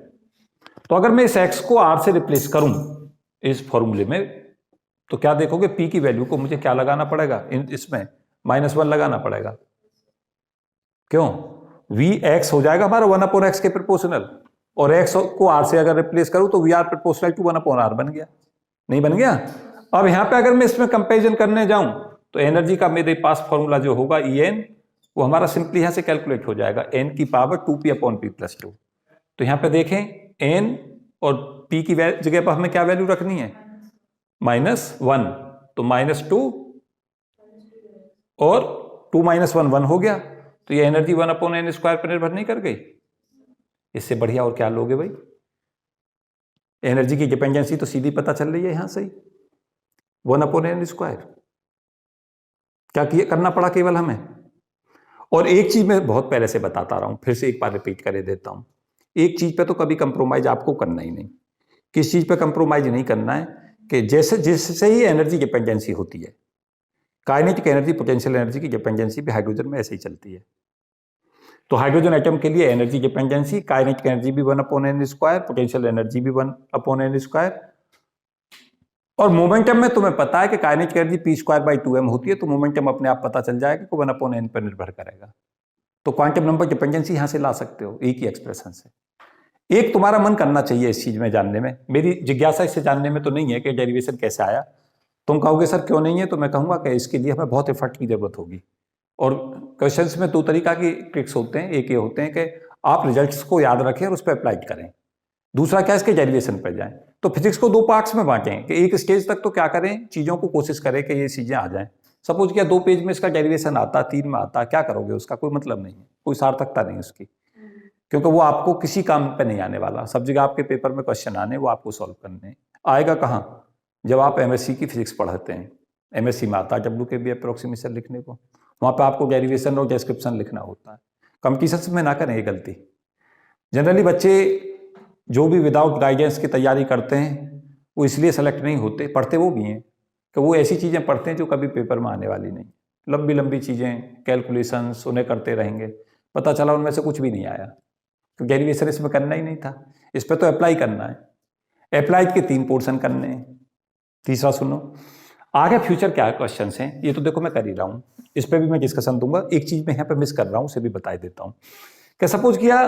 [SPEAKER 1] तो अगर मैं इस x को r से रिप्लेस करूं इस फॉर्मूले में तो क्या देखोगे, p की वैल्यू को मुझे क्या लगाना पड़ेगा, इसमें -1 लगाना पड़ेगा। क्यों? Vx हो जाएगा हमारा 1/x के प्रोपोर्शनल, और x को r से अगर रिप्लेस करूं तो Vr प्रोपोर्शनल टू 1/r बन गया। नहीं बन गया? अब यहां पे अगर मैं इसमें कंपैरिजन करने जाऊं तो एनर्जी का मेरे पास फॉर्मूला जो होगा En, वो हमारा सिंपली यहां से कैलकुलेट हो जाएगा n की पावर 2p/p+2। तो यहां पे देखें n और p की जगह पर हमें क्या वैल्यू रखनी है, -1, तो -2 और 2 - 1 1 हो गया। तो ये एनर्जी 1/n² पर निर्भर नहीं कर गई। इससे बढ़िया और क्या लोगे भाई? एनर्जी की डिपेंडेंसी तो सीधी पता चल रही है यहां से ही, 1/n²। क्या करना पड़ा केवल हमें? और एक चीज मैं बहुत पहले से बताता रहा हूं, फिर से एक बार रिपीट कर देता हूं, एक चीज पे तो कभी कंप्रोमाइज आपको करना ही नहीं। किस चीज पे कंप्रोमाइज नहीं करना है कि जैसे जिससे ही एनर्जी डिपेंडेंसी होती है, काइनेटिक एनर्जी पोटेंशियल एनर्जी की डिपेंडेंसी भी हाइड्रोजन में ऐसे ही चलती है। तो हाइड्रोजन एटम के लिए एनर्जी डिपेंडेंसी, काइनेटिक एनर्जी भी 1/n², पोटेंशियल एनर्जी भी 1/n²। और मोमेंटम में तुम्हें पता है कि काइनेटिक एनर्जी p²/2m होती है, तो मोमेंटम अपने आप पता चल जाएगा कि 1/n पर निर्भर करेगा। तो क्वांटम नंबर डिपेंडेंसी यहां से ला सकते हो एक ही एक्सप्रेशन से। एक तुम्हारा मन करना चाहिए इस चीज में जानने में, मेरी जिज्ञासा इससे जानने में तो नहीं है कि डेरिवेशन कैसे आया। तुम कहोगे सर क्यों नहीं है, तो मैं कहूंगा कि इसके लिए हमें बहुत एफर्ट की जरूरत होगी। और क्वेश्चंस में दो तरीका की ट्रिक्स होते हैं, एक ये होते हैं कि आप रिजल्ट्स को याद रखें और उस पर अप्लाइड करें, दूसरा क्या इसके डेरिवेशन पर जाएं। तो फिजिक्स को दो पार्ट्स में बांटें कि एक स्टेज तक तो क्या करें, चीजों को कोशिश करें कि ये चीजें आ जाएं। सपोज क्या 2 पेज में इसका डेरिवेशन आता, 3 में आता, क्या करोगे? उसका कोई मतलब नहीं है, कोई सार्थकता नहीं उसकी, क्योंकि वो आपको किसी काम पे नहीं आने वाला। सब जगह आपके पेपर में क्वेश्चन आने, वो आपको सॉल्व करने आएगा कहाँ? जब आप एमएससी की फिजिक्स पढ़ाते हैं, एमएससी में आता है WKB अप्रोक्सीमेशन लिखने को, वहाँ पे आपको डेरिवेशन और डिस्क्रिप्शन लिखना होता है। कंपटीशंस में ना करें ये गलती। जनरली बच्चे जो भी विदाउट गाइडेंस की तैयारी करते हैं वो इसलिए सेलेक्ट नहीं होते, पढ़ते वो भी हैं कि वो ऐसी चीज़ें पढ़ते हैं जो कभी पेपर में आने वाली नहीं, लंबी लंबी चीज़ें, कैलकुलेशंस उन्हें करते रहेंगे, पता चला उनमें से कुछ भी नहीं आया। तो डेरिवेशन इसमें करना ही नहीं था, इस पर तो अप्लाई करना है। अप्लाइड के 3 पोर्शन करने हैं। तीसरा सुनो, आगे फ्यूचर क्या क्वेश्चन हैं, ये तो देखो मैं कर ही रहा हूँ, इस पर भी मैं डिस्कशन दूंगा। एक चीज मैं यहाँ पे मिस कर रहा हूँ, उसे भी बता देता हूँ कि सपोज किया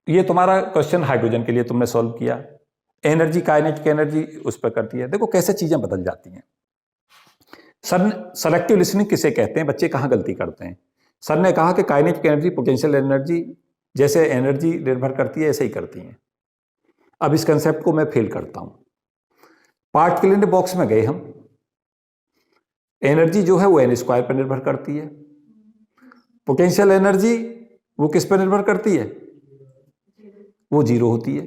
[SPEAKER 1] ये तुम्हारा क्वेश्चन हाइड्रोजन के लिए तुमने सॉल्व किया, एनर्जी काइनेटिक एनर्जी उस पर करती है। देखो कैसे चीजें बदल जाती हैं। सर सेलेक्टिव लिसनिंग किसे कहते हैं, बच्चे कहाँ गलती करते हैं? सर ने कहा कि काइनेटिक एनर्जी पोटेंशियल एनर्जी जैसे एनर्जी निर्भर करती है ऐसे ही करती हैं। अब इस कंसेप्ट को मैं फेल करता हूं। पार्टिकुलर बॉक्स में गए हम, एनर्जी जो है वो n² पर निर्भर करती है, पोटेंशियल एनर्जी वो किस पर निर्भर करती है, वो 0 होती है।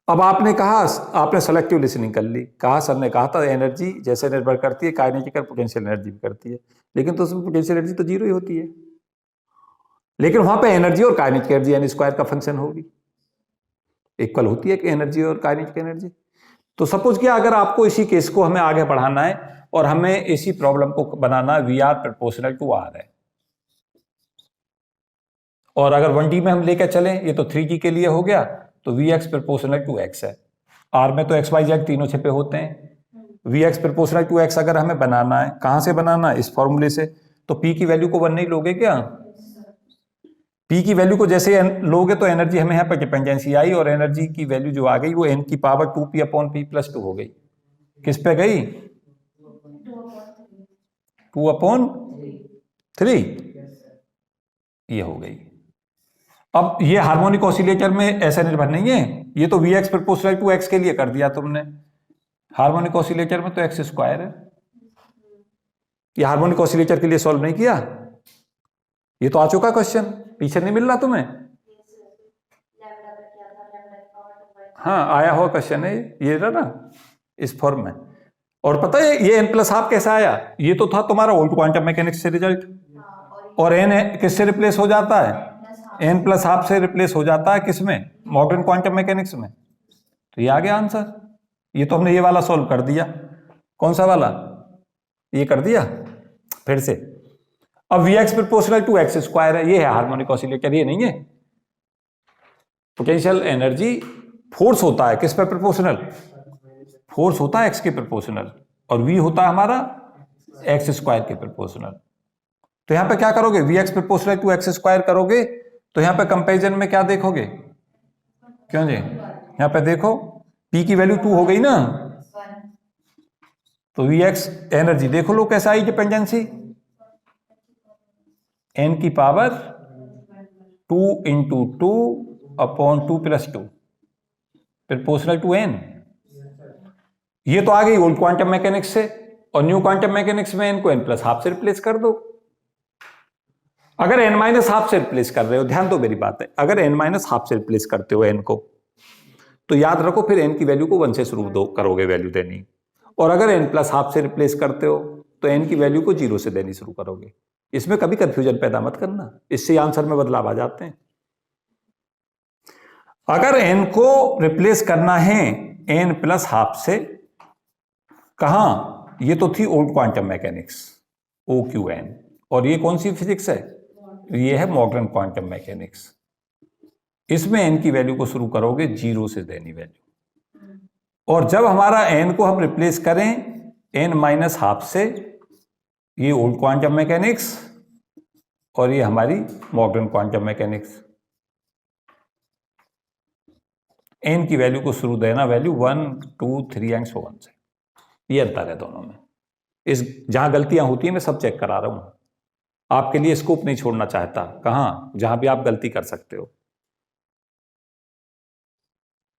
[SPEAKER 1] अब आपने कहा, आपने सेलेक्टिव लिसनिंग कर ली, कहा सर ने कहा था एनर्जी जैसे निर्भर करती है काइनेटिक और पोटेंशियल एनर्जी भी करती है, लेकिन तो उसमें पोटेंशियल एनर्जी तो 0 ही होती है। लेकिन वहां पे एनर्जी और काइनेटिक एनर्जी n² का फंक्शन होगी, इक्वल होती है कि एनर्जी और काइनेटिक एनर्जी। तो सपोज किया अगर आपको इसी केस को हमें आगे बढ़ाना है और हमें इसी प्रॉब्लम को बनाना Vr प्रोपोर्शनल टू R है, और अगर 1D में हम लेकर चलें, ये तो 3D के लिए हो गया, तो Vx प्रोपोर्शनल टू x है। R में तो XYZ तीनों छिपे होते हैं। Vx प्रोपोर्शनल टू x अगर हमें बनाना है, कहां से बनाना है? इस फॉर्मूले से। तो P की वैल्यू को 1 नहीं लोगे क्या? P की वैल्यू को जैसे लोगे तो एनर्जी हमें यहाँ पर डिपेंडेंसी आई, और एनर्जी की वैल्यू जो आ गई वो n की पावर 2p/p+2 हो गई। किस पे गई? 2/3 ये हो गई। अब ये हार्मोनिक ऑसिलेटर में ऐसा निर्भर नहीं है, ये तो Vx प्रोपोर्शनल टू x के लिए कर दिया तुमने। हार्मोनिक ऑसिलेटर में तो x² है, ये हार्मोनिक ऑसिलेटर के लिए सॉल्व नहीं किया। ये तो आ चुका क्वेश्चन, पीछे नहीं मिल रहा तुम्हें? हाँ आया हुआ क्वेश्चन है ये रहा ना इस फॉर्म में। और पता है ये n प्लस हाफ कैसा आया, ये तो था तुम्हारा ओल्ड क्वांटम मैकेनिक्स से रिजल्ट, और n किससे रिप्लेस हो जाता है, n प्लस हाफ से रिप्लेस हो जाता है किसमें, मॉडर्न क्वांटम मैकेनिक्स में। तो ये आ गया आंसर। ये तो हमने ये वाला सॉल्व कर दिया, कौन सा वाला, ये कर दिया फिर से। अब Vx proportional to x square है, ये है हार्मोनिक ऑसिलेटर, ये नहीं है। पोटेंशियल एनर्जी फोर्स होता है किस पे प्रोपोर्शनल, फोर्स होता है एक्स के प्रोपोर्शनल, और V होता है हमारा एक्स स्क्वायर के प्रोपोर्शनल। तो यहां पे क्या करोगे, Vx proportional to x square करोगे तो यहां पे कंपैरिजन में क्या देखोगे, क्यों जी, यहां पे देखो P की वैल्यू 2 हो गई ना, तो Vx एनर्जी देखो लो कैसा आई डिपेंडेंसी, n की power 2 into 2 upon 2 plus 2 proportional to n। ये तो आ गई ओल्ड क्वांटम मैकेनिक्स से, और न्यू क्वांटम मैकेनिक्स में n को n प्लस हाफ से रिप्लेस कर दो। अगर n माइनस हाफ से रिप्लेस कर रहे हो, ध्यान दो मेरी बात है, अगर n माइनस हाफ से रिप्लेस करते हो n को, तो याद रखो फिर n की वैल्यू को 1 से शुरू दो करोगे वैल्यू देनी, और अगर n प्लस हाफ से रिप्लेस करते हो तो n की वैल्यू को 0 से देनी शुरू करोगे। इसमें कभी कंफ्यूजन पैदा मत करना, इससे आंसर में बदलाव आ जाते हैं। अगर n को रिप्लेस करना है n प्लस हाफ से, कहां, ये तो थी ओल्ड क्वांटम मैकेनिक्स OQN, और ये कौन सी फिजिक्स है, ये है मॉडर्न क्वांटम मैकेनिक्स। इसमें n की वैल्यू को शुरू करोगे 0 से देनी वैल्यू, और जब हमारा n को हम रिप्लेस करें n माइनस हाफ से, ये ओल्ड क्वांटम मैकेनिक्स और ये हमारी मॉडर्न क्वांटम मैकेनिक्स, n की वैल्यू को शुरू देना वैल्यू 1 2 3 एंड सो ऑन से। ये अंतर है दोनों में। इस जहां गलतियां होती हैं मैं सब चेक करा रहा हूं, आपके लिए स्कोप नहीं छोड़ना चाहता, कहां जहां भी आप गलती कर सकते हो।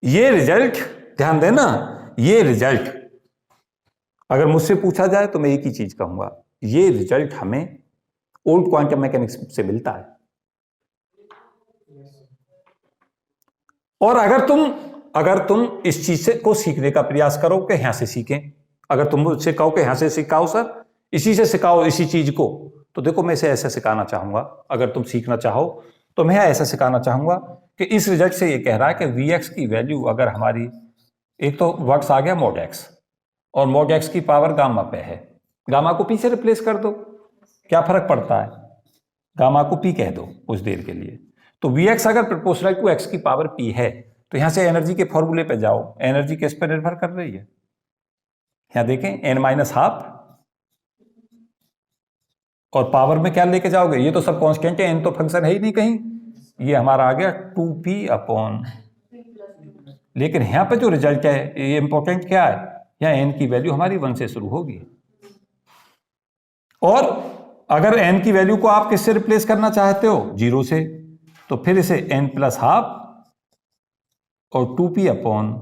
[SPEAKER 1] ये रिजल्ट ध्यान देना, ये रिजल्ट अगर मुझसे पूछा जाए तो मैं एक ही चीज कहूंगा, ये रिजल्ट हमें ओल्ड क्वांटम मैकेनिक्स से मिलता है। और अगर तुम इस चीज से को सीखने का प्रयास करो कि यहां से सीखें, अगर तुम मुझसे कहो कि यहां से सिखाओ सर, इसी से सिखाओ इसी चीज को, तो देखो मैं इसे ऐसा सिखाना चाहूंगा। अगर तुम सीखना चाहो तो मैं ऐसा सिखाना चाहूंगा कि इस रिजल्ट से ये कह रहा है कि Vx की वैल्यू अगर हमारी, एक तो वर्ड्स आ गया mod x, और mod x की पावर गामा पे है, गामा को p से रिप्लेस कर दो, क्या फर्क पड़ता है, गामा को p कह दो कुछ देर के लिए। तो Vx अगर प्रोपोर्शनल टू x की पावर p है, तो यहां से एनर्जी के फॉर्मूले पे जाओ, एनर्जी किस पर निर्भर कर रही है, यहां देखें n माइनस हाफ, और पावर में क्या लेके जाओगे, ये तो सब कांस्टेंट है, n तो फंक्शन है ही नहीं कहीं, ये हमारा आ गया 2p अपॉन, लेकिन यहां पे जो रिजल्ट है ये इंपॉर्टेंट क्या है, यहां n की वैल्यू हमारी 1 से शुरू होगी, और अगर n की वैल्यू को आप किससे रिप्लेस करना चाहते हो, 0 से, तो फिर इसे n प्लस हाफ और 2p अपॉन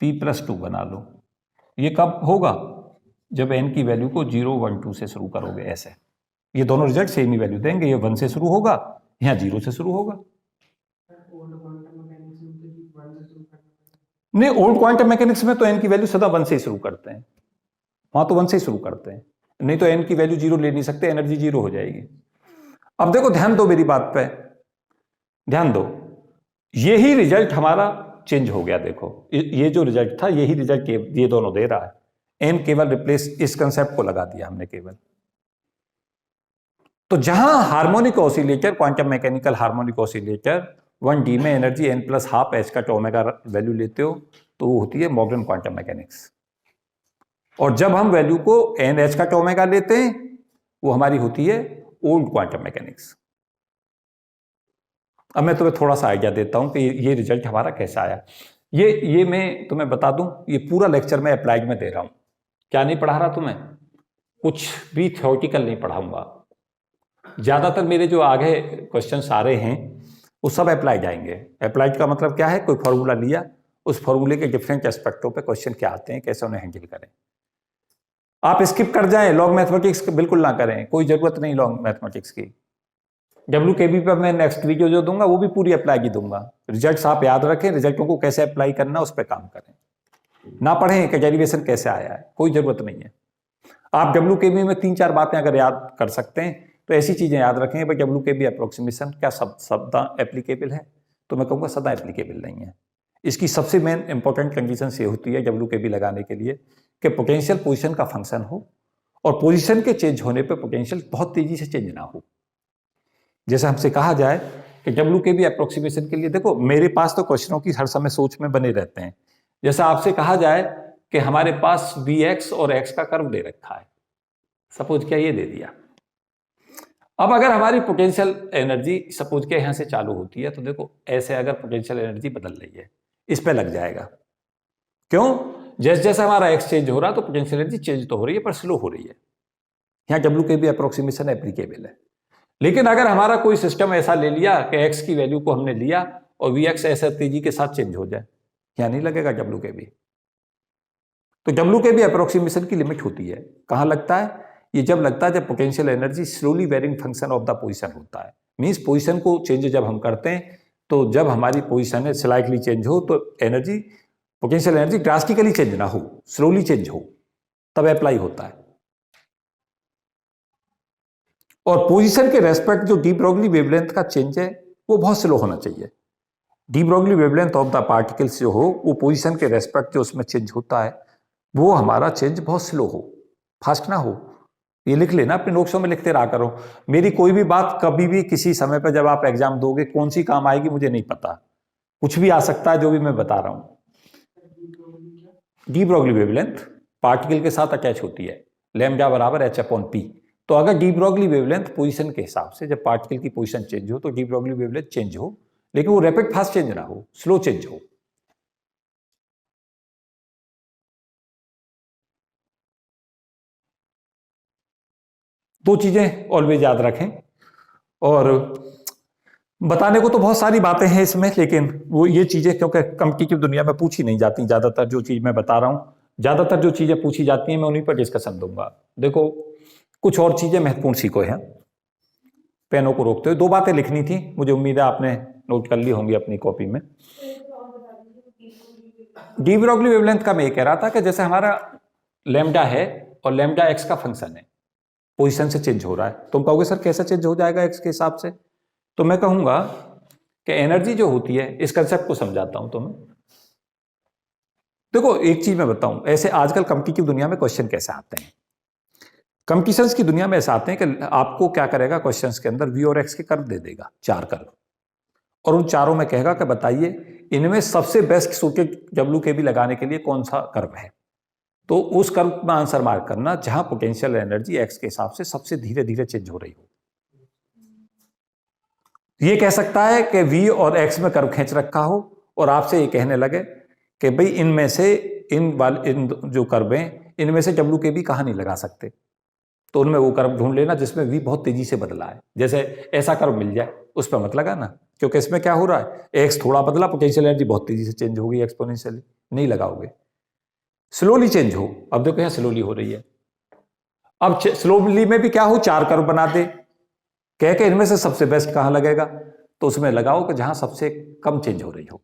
[SPEAKER 1] p प्लस 2 बना लो। ये कब होगा, जब n की वैल्यू को 0 1 2 से शुरू करोगे, ऐसे ये दोनों रिजल्ट सेम ही वैल्यू देंगे, ये 1 से शुरू होगा, यहाँ 0 से शुरू होगा। नहीं, ओल्ड क्वांटम मैकेनिक्स में तो n की वैल्यू सदा 1 से ही शुरू करते हैं, वहां तो 1 से ही शुरू करते हैं, नहीं तो n की वैल्यू 0 ले नहीं सकते, एनर्जी 0 हो जाएगी। अब देखो ध्यान दो मेरी बात पे, ध्यान दो, यही रिजल्ट हमारा चेंज हो गया। देखो ये जो रिजल्ट था यही रिजल्ट ये दोनों दे रहा है, n केवल रिप्लेस इस कंसेप्ट को लगा दिया हमने केवल। तो जहां harmonic oscillator, quantum mechanical harmonic oscillator 1D में energy n plus half h का ओमेगा वैल्यू लेते हो, तो वो होती है मॉडर्न क्वांटम मैकेनिक्स, और जब हम वैल्यू को n h का ओमेगा लेते हैं वो हमारी होती है ओल्ड क्वांटम मैकेनिक्स। अब मैं तुम्हें थोड़ा सा आइडिया देता हूं कि ये रिजल्ट हमारा कैसा आया। ये मैं तुम्हें बता दूं, ये पूरा लेक्चर मैं अप्लाइड में दे रहा हूं, क्या नहीं पढ़ा रहा तुम्हें, कुछ भी थ्योरेटिकल नहीं पढ़ाऊंगा। ज्यादातर मेरे जो आगे क्वेश्चंस आ रहे हैं वो सब अप्लाइड आएंगे। अप्लाइड का मतलब क्या है, कोई फॉर्मूला लिया, उस फॉर्मूले के डिफरेंट एस्पेक्टों पे क्वेश्चन क्या आते हैं, कैसे उन्हें हैंडल करें। आप स्किप कर जाएं, लॉग मैथमेटिक्स बिल्कुल ना करें, कोई जरूरत नहीं लॉग मैथमेटिक्स की। WKB पर मैं नेक्स्ट वीडियो जो दूंगा वो भी पूरी अप्लाई की दूंगा। रिजल्ट्स आप याद रखें, रिजल्टों को कैसे अप्लाई करना उस पर काम करें, ना पढ़ें कि डेरिवेशन कैसे आया है, कोई जरूरत नहीं है। आप WKB में 3-4 बातें अगर याद कर सकते हैं तो ऐसी चीजें याद रखें भाई WKB अप्रोक्सीमेशन क्या सदा एप्लीकेबल है, तो मैं कहूँगा सदा एप्लीकेबल नहीं है। इसकी सबसे मेन इंपॉर्टेंट कंडीशन ये होती है WKB लगाने के लिए कि पोटेंशियल पोजीशन का फंक्शन हो और पोजीशन के चेंज होने पर पोटेंशियल बहुत तेजी से चेंज ना हो। जैसे हमसे कहा जाए कि WKB अप्रोक्सीमेशन के लिए, देखो मेरे पास तो क्वेश्चनों की हर समय सोच में बने रहते हैं। जैसा आपसे कहा जाए कि हमारे पास Vx और x का कर्व दे रखा है, सपोज क्या ये दे दिया। अब अगर हमारी पोटेंशियल एनर्जी सपोज क्या यहां से चालू होती है, तो देखो ऐसे अगर पोटेंशियल एनर्जी बदल रही है इस पे लग जाएगा। क्यों? जैसे जैसे हमारा x चेंज हो रहा तो पोटेंशियल एनर्जी चेंज तो हो रही है पर स्लो हो रही है। यहाँ WKB अप्रोक्सीमेशन एप्लीकेबल है। लेकिन अगर हमारा कोई सिस्टम ऐसा ले लिया कि x की वैल्यू को हमने लिया और Vx ऐसे तेजी के साथ चेंज हो जाए, यहाँ नहीं लगेगा WKB। तो WKB अप्रोक्सीमेशन की लिमिट होती है, कहाँ लगता है? ये जब लगता है जब potential energy slowly varying function of the position होता है। मींस पोजीशन को चेंज जब हम करते हैं तो जब हमारी पोजीशन है स्लाइटली चेंज हो तो energy, potential energy drastically change ना हो, स्लोली चेंज हो, तब अप्लाई होता है। और पोजीशन के रेस्पेक्ट जो डी ब्रोगली वेवलेंथ का चेंज है वो बहुत स्लो होना चाहिए। De Broglie wavelength of the particles जो हो वो पोजीशन के रेस्पेक्ट जो उसमें चेंज होता है वो हमारा चेंज बहुत स्लो हो, फास्ट ना हो। ये लिख लेना, अपने नोट्सों में लिखते रहा करो। मेरी कोई भी बात कभी भी किसी समय पर जब आप एग्जाम दोगे कौन सी काम आएगी मुझे नहीं पता, कुछ भी आ सकता है जो भी मैं बता रहा हूं। डी ब्रोगली वेवलेंथ पार्टिकल के साथ अटैच होती है, लैम्डा बराबर h/p। तो अगर डी ब्रोगली वेवलेंथ पोजीशन के हिसाब से जब पार्टिकल की पोजीशन चेंज हो तो डी ब्रोगली वेवलेंथ चेंज हो, लेकिन वो रैपिड फास्ट चेंज ना हो, स्लो चेंज हो। दो चीजें ऑलवेज याद रखें। और बताने को तो बहुत सारी बातें हैं इसमें, लेकिन वो ये चीजें क्योंकि कॉम्पिटिटिव दुनिया में पूछी नहीं जाती, ज्यादातर जो चीज मैं बता रहा हूं, ज्यादातर जो चीजें पूछी जाती हैं मैं उन्हीं पर डिस्कशन दूंगा। देखो कुछ और चीजें महत्वपूर्ण सीखो हैं, पेनों को रोकते हुए 2 बातें लिखनी थी, मुझे उम्मीद है आपने नोट कर ली होंगी अपनी कॉपी में। डी ब्रोगली वेवलेंथ का मैं ये कह रहा था कि जैसे हमारा लैम्डा है और लैम्डा एक्स का फंक्शन है, पोजीशन से चेंज हो रहा है। तुम कहोगे सर कैसे चेंज हो जाएगा एक्स के हिसाब से? तो मैं कहूंगा कि एनर्जी जो होती है, इस कंसेप्ट को समझाता हूं तुम्हें। देखो एक चीज मैं बताऊं, ऐसे आजकल कॉम्पिटिटिव दुनिया में क्वेश्चन कैसे आते हैं, कॉम्पिटिशंस की दुनिया में ऐसा आते हैं कि आपको क्या करेगा, क्वेश्चंस के अंदर वी और एक्स के कर्व दे देगा, 4 कर्व, और उन चारों में कहेगा कि बताइए इनमें सबसे बेस्ट सूटेड WKB लगाने के लिए कौन सा कर्व है। तो उस कर्व में आंसर मार्क करना जहां पोटेंशियल एनर्जी एक्स के हिसाब से सबसे धीरे धीरे चेंज हो रही हो। ये कह सकता है कि V और X में कर्व खींच रखा हो और आपसे ये कहने लगे कि भाई इनमें से इन जो कर्व हैं इनमें से WKB कहाँ नहीं लगा सकते, तो उनमें वो कर्व ढूंढ लेना जिसमें V बहुत तेजी से बदला है। जैसे ऐसा कर्व मिल जाए उस पर मत लगाना, क्योंकि इसमें क्या हो रहा है, X थोड़ा बदला, पोटेंशियल एनर्जी बहुत तेजी से चेंज होगी एक्सपोनेंशियली, नहीं लगाओगे। स्लोली चेंज हो, अब देखो यहाँ स्लोली हो रही है, अब स्लोली में भी क्या हो, 4 कर्व बना दे, कह के इनमें से सबसे बेस्ट कहां लगेगा, तो उसमें लगाओ कि जहां सबसे कम चेंज हो रही हो।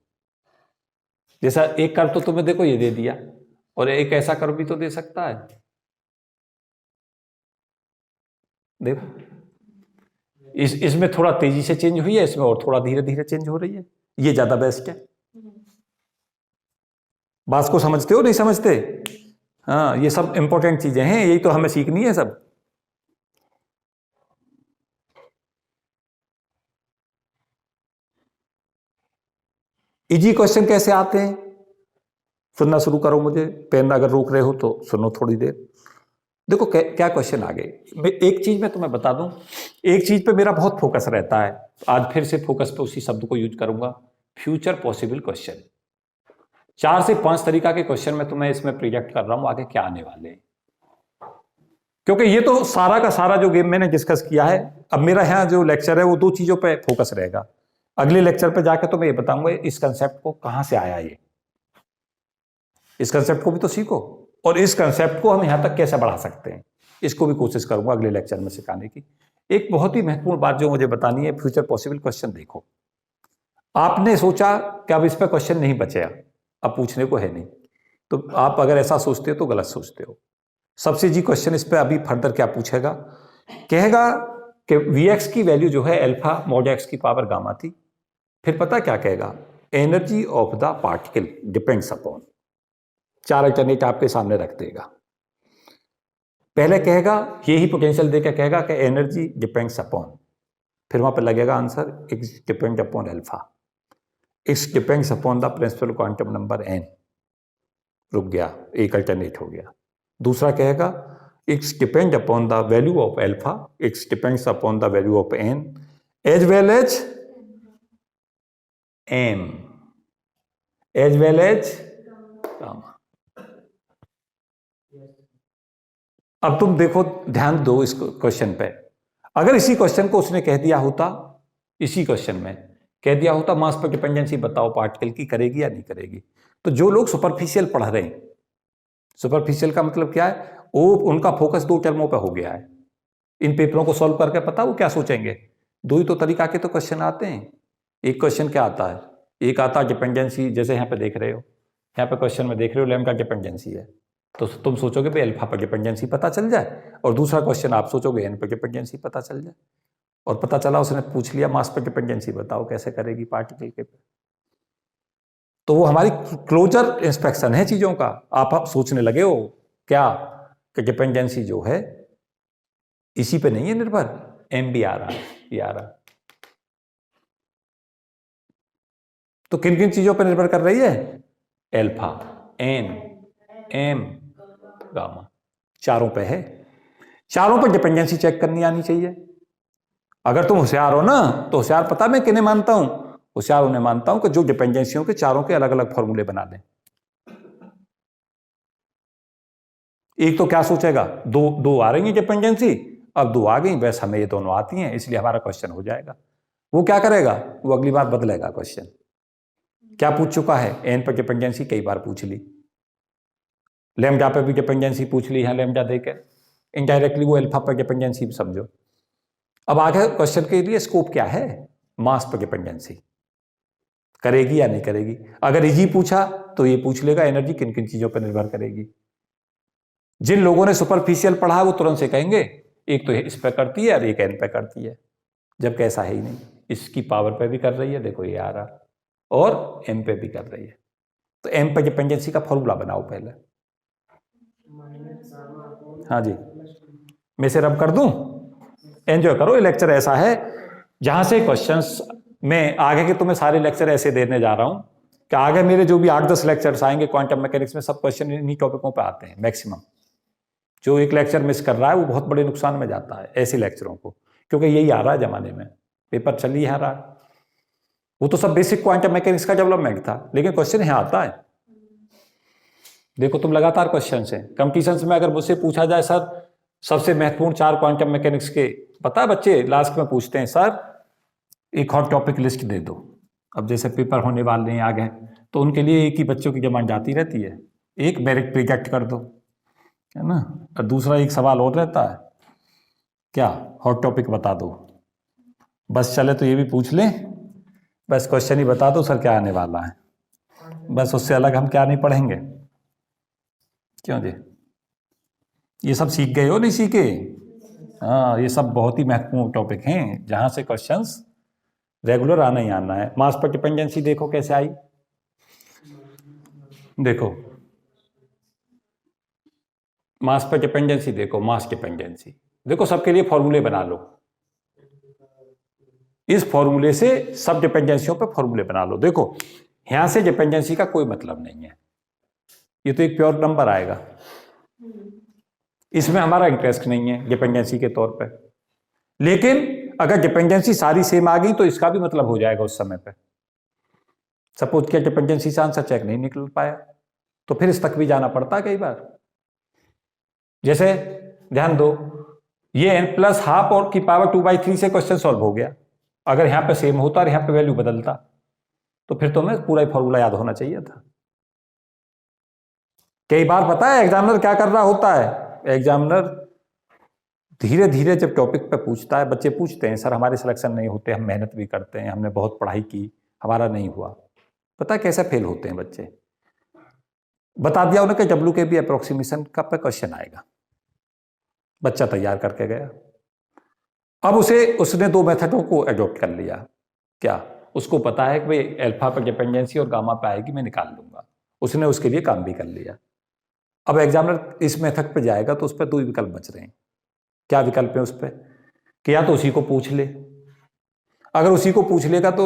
[SPEAKER 1] जैसा एक कर्व तो तुम्हें देखो ये दे दिया, और एक ऐसा कर्व भी तो दे सकता है, देखो इसमें थोड़ा तेजी से चेंज हुई है, इसमें और थोड़ा धीरे धीरे चेंज हो रही है, ये ज्यादा बेस्ट है। बात को समझते हो नहीं समझते? हाँ, ये सब इंपॉर्टेंट चीजें हैं, यही तो हमें सीखनी है सब। इजी क्वेश्चन कैसे आते हैं सुनना शुरू करो, मुझे पेन अगर रोक रहे हो तो सुनो थोड़ी देर। देखो क्या क्वेश्चन आ गए। एक चीज मैं तुम्हें बता दूं, एक चीज पे मेरा बहुत फोकस रहता है, आज फिर से फोकस पे उसी शब्द को यूज करूंगा, फ्यूचर पॉसिबल क्वेश्चन। 4 से 5 तरीका के क्वेश्चन मैं तुम्हें इसमें प्रोजेक्ट कर रहा हूं आगे क्या आने वाले हैं, क्योंकि ये तो सारा का सारा जो गेम मैंने डिस्कस किया है, अब मेरा यहाँ जो लेक्चर है वो 2 चीजों पे फोकस रहेगा। अगले लेक्चर पे जाकर तो मैं ये बताऊंगा इस कंसेप्ट को कहां से आया, ये इस कंसेप्ट को भी तो सीखो, और इस कंसेप्ट को हम यहां तक कैसे बढ़ा सकते हैं, इसको भी कोशिश करूंगा अगले लेक्चर में सिखाने की। एक बहुत ही महत्वपूर्ण बात जो मुझे बतानी है, फ्यूचर पॉसिबल क्वेश्चन देखो। आपने सोचा कि अब इस पर क्वेश्चन नहीं बचेगा, अब पूछने को है नहीं, तो आप अगर ऐसा सोचते हो तो गलत सोचते हो। सबसे जी क्वेश्चन इस पर अभी फर्दर क्या पूछेगा, कहेगा कि Vx की वैल्यू जो है अल्फा मॉड एक्स की पावर गामा थी। फिर पता क्या कहेगा, energy of the particle depends upon, 4 alternate आपके सामने रख देगा। पहले कहेगा यही पोटेंशियल देकर कहेगा कि एनर्जी डिपेंड्स अपॉन, फिर वहां पर लगेगा answer x depend upon alpha, x depends upon the principal quantum number n, रुक गया, एक अल्टरनेट हो गया। दूसरा कहेगा x depend upon the value of alpha, x depends upon the value of n as well as m as well as gamma. अब तुम देखो, ध्यान दो इस क्वेश्चन पे। अगर इसी क्वेश्चन को उसने कह दिया होता, इसी क्वेश्चन में कह दिया होता मास पर डिपेंडेंसी बताओ पार्टिकल की, करेगी या नहीं करेगी, तो जो लोग सुपरफिशियल पढ़ रहे हैं, सुपरफिशियल का मतलब क्या है, वो उनका फोकस 2 टर्मों पे हो गया है। इन पेपरों को सॉल्व करके पता वो क्या सोचेंगे, 2 ही तो तरीका के तो क्वेश्चन आते हैं। एक क्वेश्चन क्या आता है, एक आता है डिपेंडेंसी, जैसे यहाँ पे देख रहे हो, यहाँ पे क्वेश्चन में देख रहे हो लैम्डा डिपेंडेंसी है, तो तुम सोचोगे भाई अल्फा पर डिपेंडेंसी पता चल जाए, और दूसरा क्वेश्चन आप सोचोगे एन पर डिपेंडेंसी पता चल जाए। और पता चला उसने पूछ लिया मास पर डिपेंडेंसी बताओ कैसे करेगी पार्टिकल के पे। तो वो हमारी क्लोजर इंस्पेक्शन है चीजों का। आप सोचने लगे हो क्या कि डिपेंडेंसी जो है इसी पे नहीं है निर्भर, एम भी आ रहा है, ये आ रहा। तो किन किन चीजों पर निर्भर कर रही है, एल्फा, एन, एम, गामा, चारों पे है। चारों पर डिपेंडेंसी चेक करनी आनी चाहिए। अगर तुम होशियार हो ना, तो होशियार पता मैं किन्हें मानता हूं, होशियार उन्हें मानता हूं कि जो डिपेंडेंसियों के चारों के अलग अलग फॉर्मूले बना दें। एक तो क्या सोचेगा, दो आ रही है डिपेंडेंसी, अब 2 आ गई, बस हमें ये दोनों आती हैं इसलिए हमारा क्वेश्चन हो जाएगा। वो क्या करेगा, वो अगली बार बदलेगा क्वेश्चन। क्या पूछ चुका है, एन पर डिपेंडेंसी कई बार पूछ ली, लैम्डा पर भी डिपेंडेंसी पूछ ली, यहां लैम्डा देकर इनडायरेक्टली वो अल्फा पर डिपेंडेंसी भी समझो। अब आगे क्वेश्चन के लिए स्कोप क्या है, मास पर डिपेंडेंसी करेगी या नहीं करेगी। अगर इजी पूछा तो ये पूछ लेगा एनर्जी किन किन चीजों पर निर्भर करेगी। जिन लोगों ने सुपरफिशियल पढ़ा वो तुरंत से कहेंगे एक तो इस पे करती है और एक एन पे करती है, जबकि ऐसा है ही नहीं। इसकी पावर पे भी कर रही है, देखो ये आ रहा, और एम पे भी कर रही है। तो एम पे डिपेंडेंसी का फॉर्मूला बनाओ पहले। हाँ जी, मैं से रब कर दूं, एंजॉय करो। ये लेक्चर ऐसा है जहां से क्वेश्चंस, मैं आगे के तुम्हें सारे लेक्चर ऐसे देने जा रहा हूं कि आगे मेरे जो भी 8-10 लेक्चर्स आएंगे क्वांटम मैकेनिक्स में, सब क्वेश्चन इन्हीं टॉपिकों पे आते हैं मैक्सिमम। जो एक लेक्चर मिस कर रहा है वो बहुत बड़े नुकसान में जाता है ऐसे लेक्चरों को, क्योंकि यही आ रहा है जमाने में, पेपर चल ही आ रहा है। वो तो सब बेसिक क्वांटम मैकेनिक्स का डेवलपमेंट था, लेकिन क्वेश्चन यहाँ आता है। देखो तुम लगातार क्वेश्चन है कंपटीशन में, अगर मुझसे पूछा जाए सर सबसे महत्वपूर्ण 4 क्वांटम मैकेनिक्स के, पता है बच्चे लास्ट में पूछते हैं सर एक हॉट टॉपिक लिस्ट दे दो। अब जैसे पेपर होने वाले हैं आगे, तो उनके लिए एक ही बच्चों की डिमांड आती रहती है, एक मेरिट प्रोजेक्ट कर दो, है ना, और दूसरा एक सवाल और रहता है क्या, हॉट टॉपिक बता दो। बस चले तो ये भी पूछ लें, बस क्वेश्चन ही बता दो सर क्या आने वाला है, बस उससे अलग हम क्या नहीं पढ़ेंगे। क्यों जी, ये सब सीख गए हो नहीं सीखे? हाँ, ये सब बहुत ही महत्वपूर्ण टॉपिक हैं जहां से क्वेश्चंस रेगुलर आना ही आना है। मास पर डिपेंडेंसी देखो कैसे आई, देखो मास पर डिपेंडेंसी, देखो मास डिपेंडेंसी, देखो सबके लिए फॉर्मूले बना लो। इस फॉर्मूले से सब डिपेंडेंसियों पे फॉर्मूले बना लो। देखो यहां से डिपेंडेंसी का कोई मतलब नहीं है, ये तो एक प्योर नंबर आएगा, इसमें हमारा इंटरेस्ट नहीं है डिपेंडेंसी के तौर पे। लेकिन अगर डिपेंडेंसी सारी सेम आ गई तो इसका भी मतलब हो जाएगा उस समय पे। सपोज किया डिपेंडेंसी से आंसर चेक नहीं निकल पाया, तो फिर इस तक भी जाना पड़ता है कई बार। जैसे ध्यान दो, ये n+12 और की पावर 2/3 से क्वेश्चन सॉल्व हो गया। अगर यहां पे सेम होता और यहां पे वैल्यू बदलता तो फिर तुम्हें पूरा ही फॉर्मूला याद होना चाहिए था। कई बार पता है एग्जामिनर क्या कर रहा होता है, एग्जामिनर धीरे धीरे जब टॉपिक पे पूछता है, बच्चे पूछते हैं सर हमारे सिलेक्शन नहीं होते, हम मेहनत भी करते हैं, हमने बहुत पढ़ाई की, हमारा नहीं हुआ। पता है कैसे फेल होते हैं बच्चे? बता दिया उन्हें कि WKB अप्रोक्सीमेशन का पे क्वेश्चन आएगा, बच्चा तैयार करके गया। अब उसने दो मेथडों को अडॉप्ट कर लिया। क्या? उसको पता है कि भाई अल्फा पर डिपेंडेंसी और गामा पे आएगी, मैं निकाल लूंगा। उसने उसके लिए काम भी कर लिया। अब एग्जामिनर इस मेथड पे जाएगा तो उस पर दो विकल्प बच रहे हैं। क्या विकल्प है उस पर? कि या तो उसी को पूछ ले, अगर उसी को पूछ लेगा तो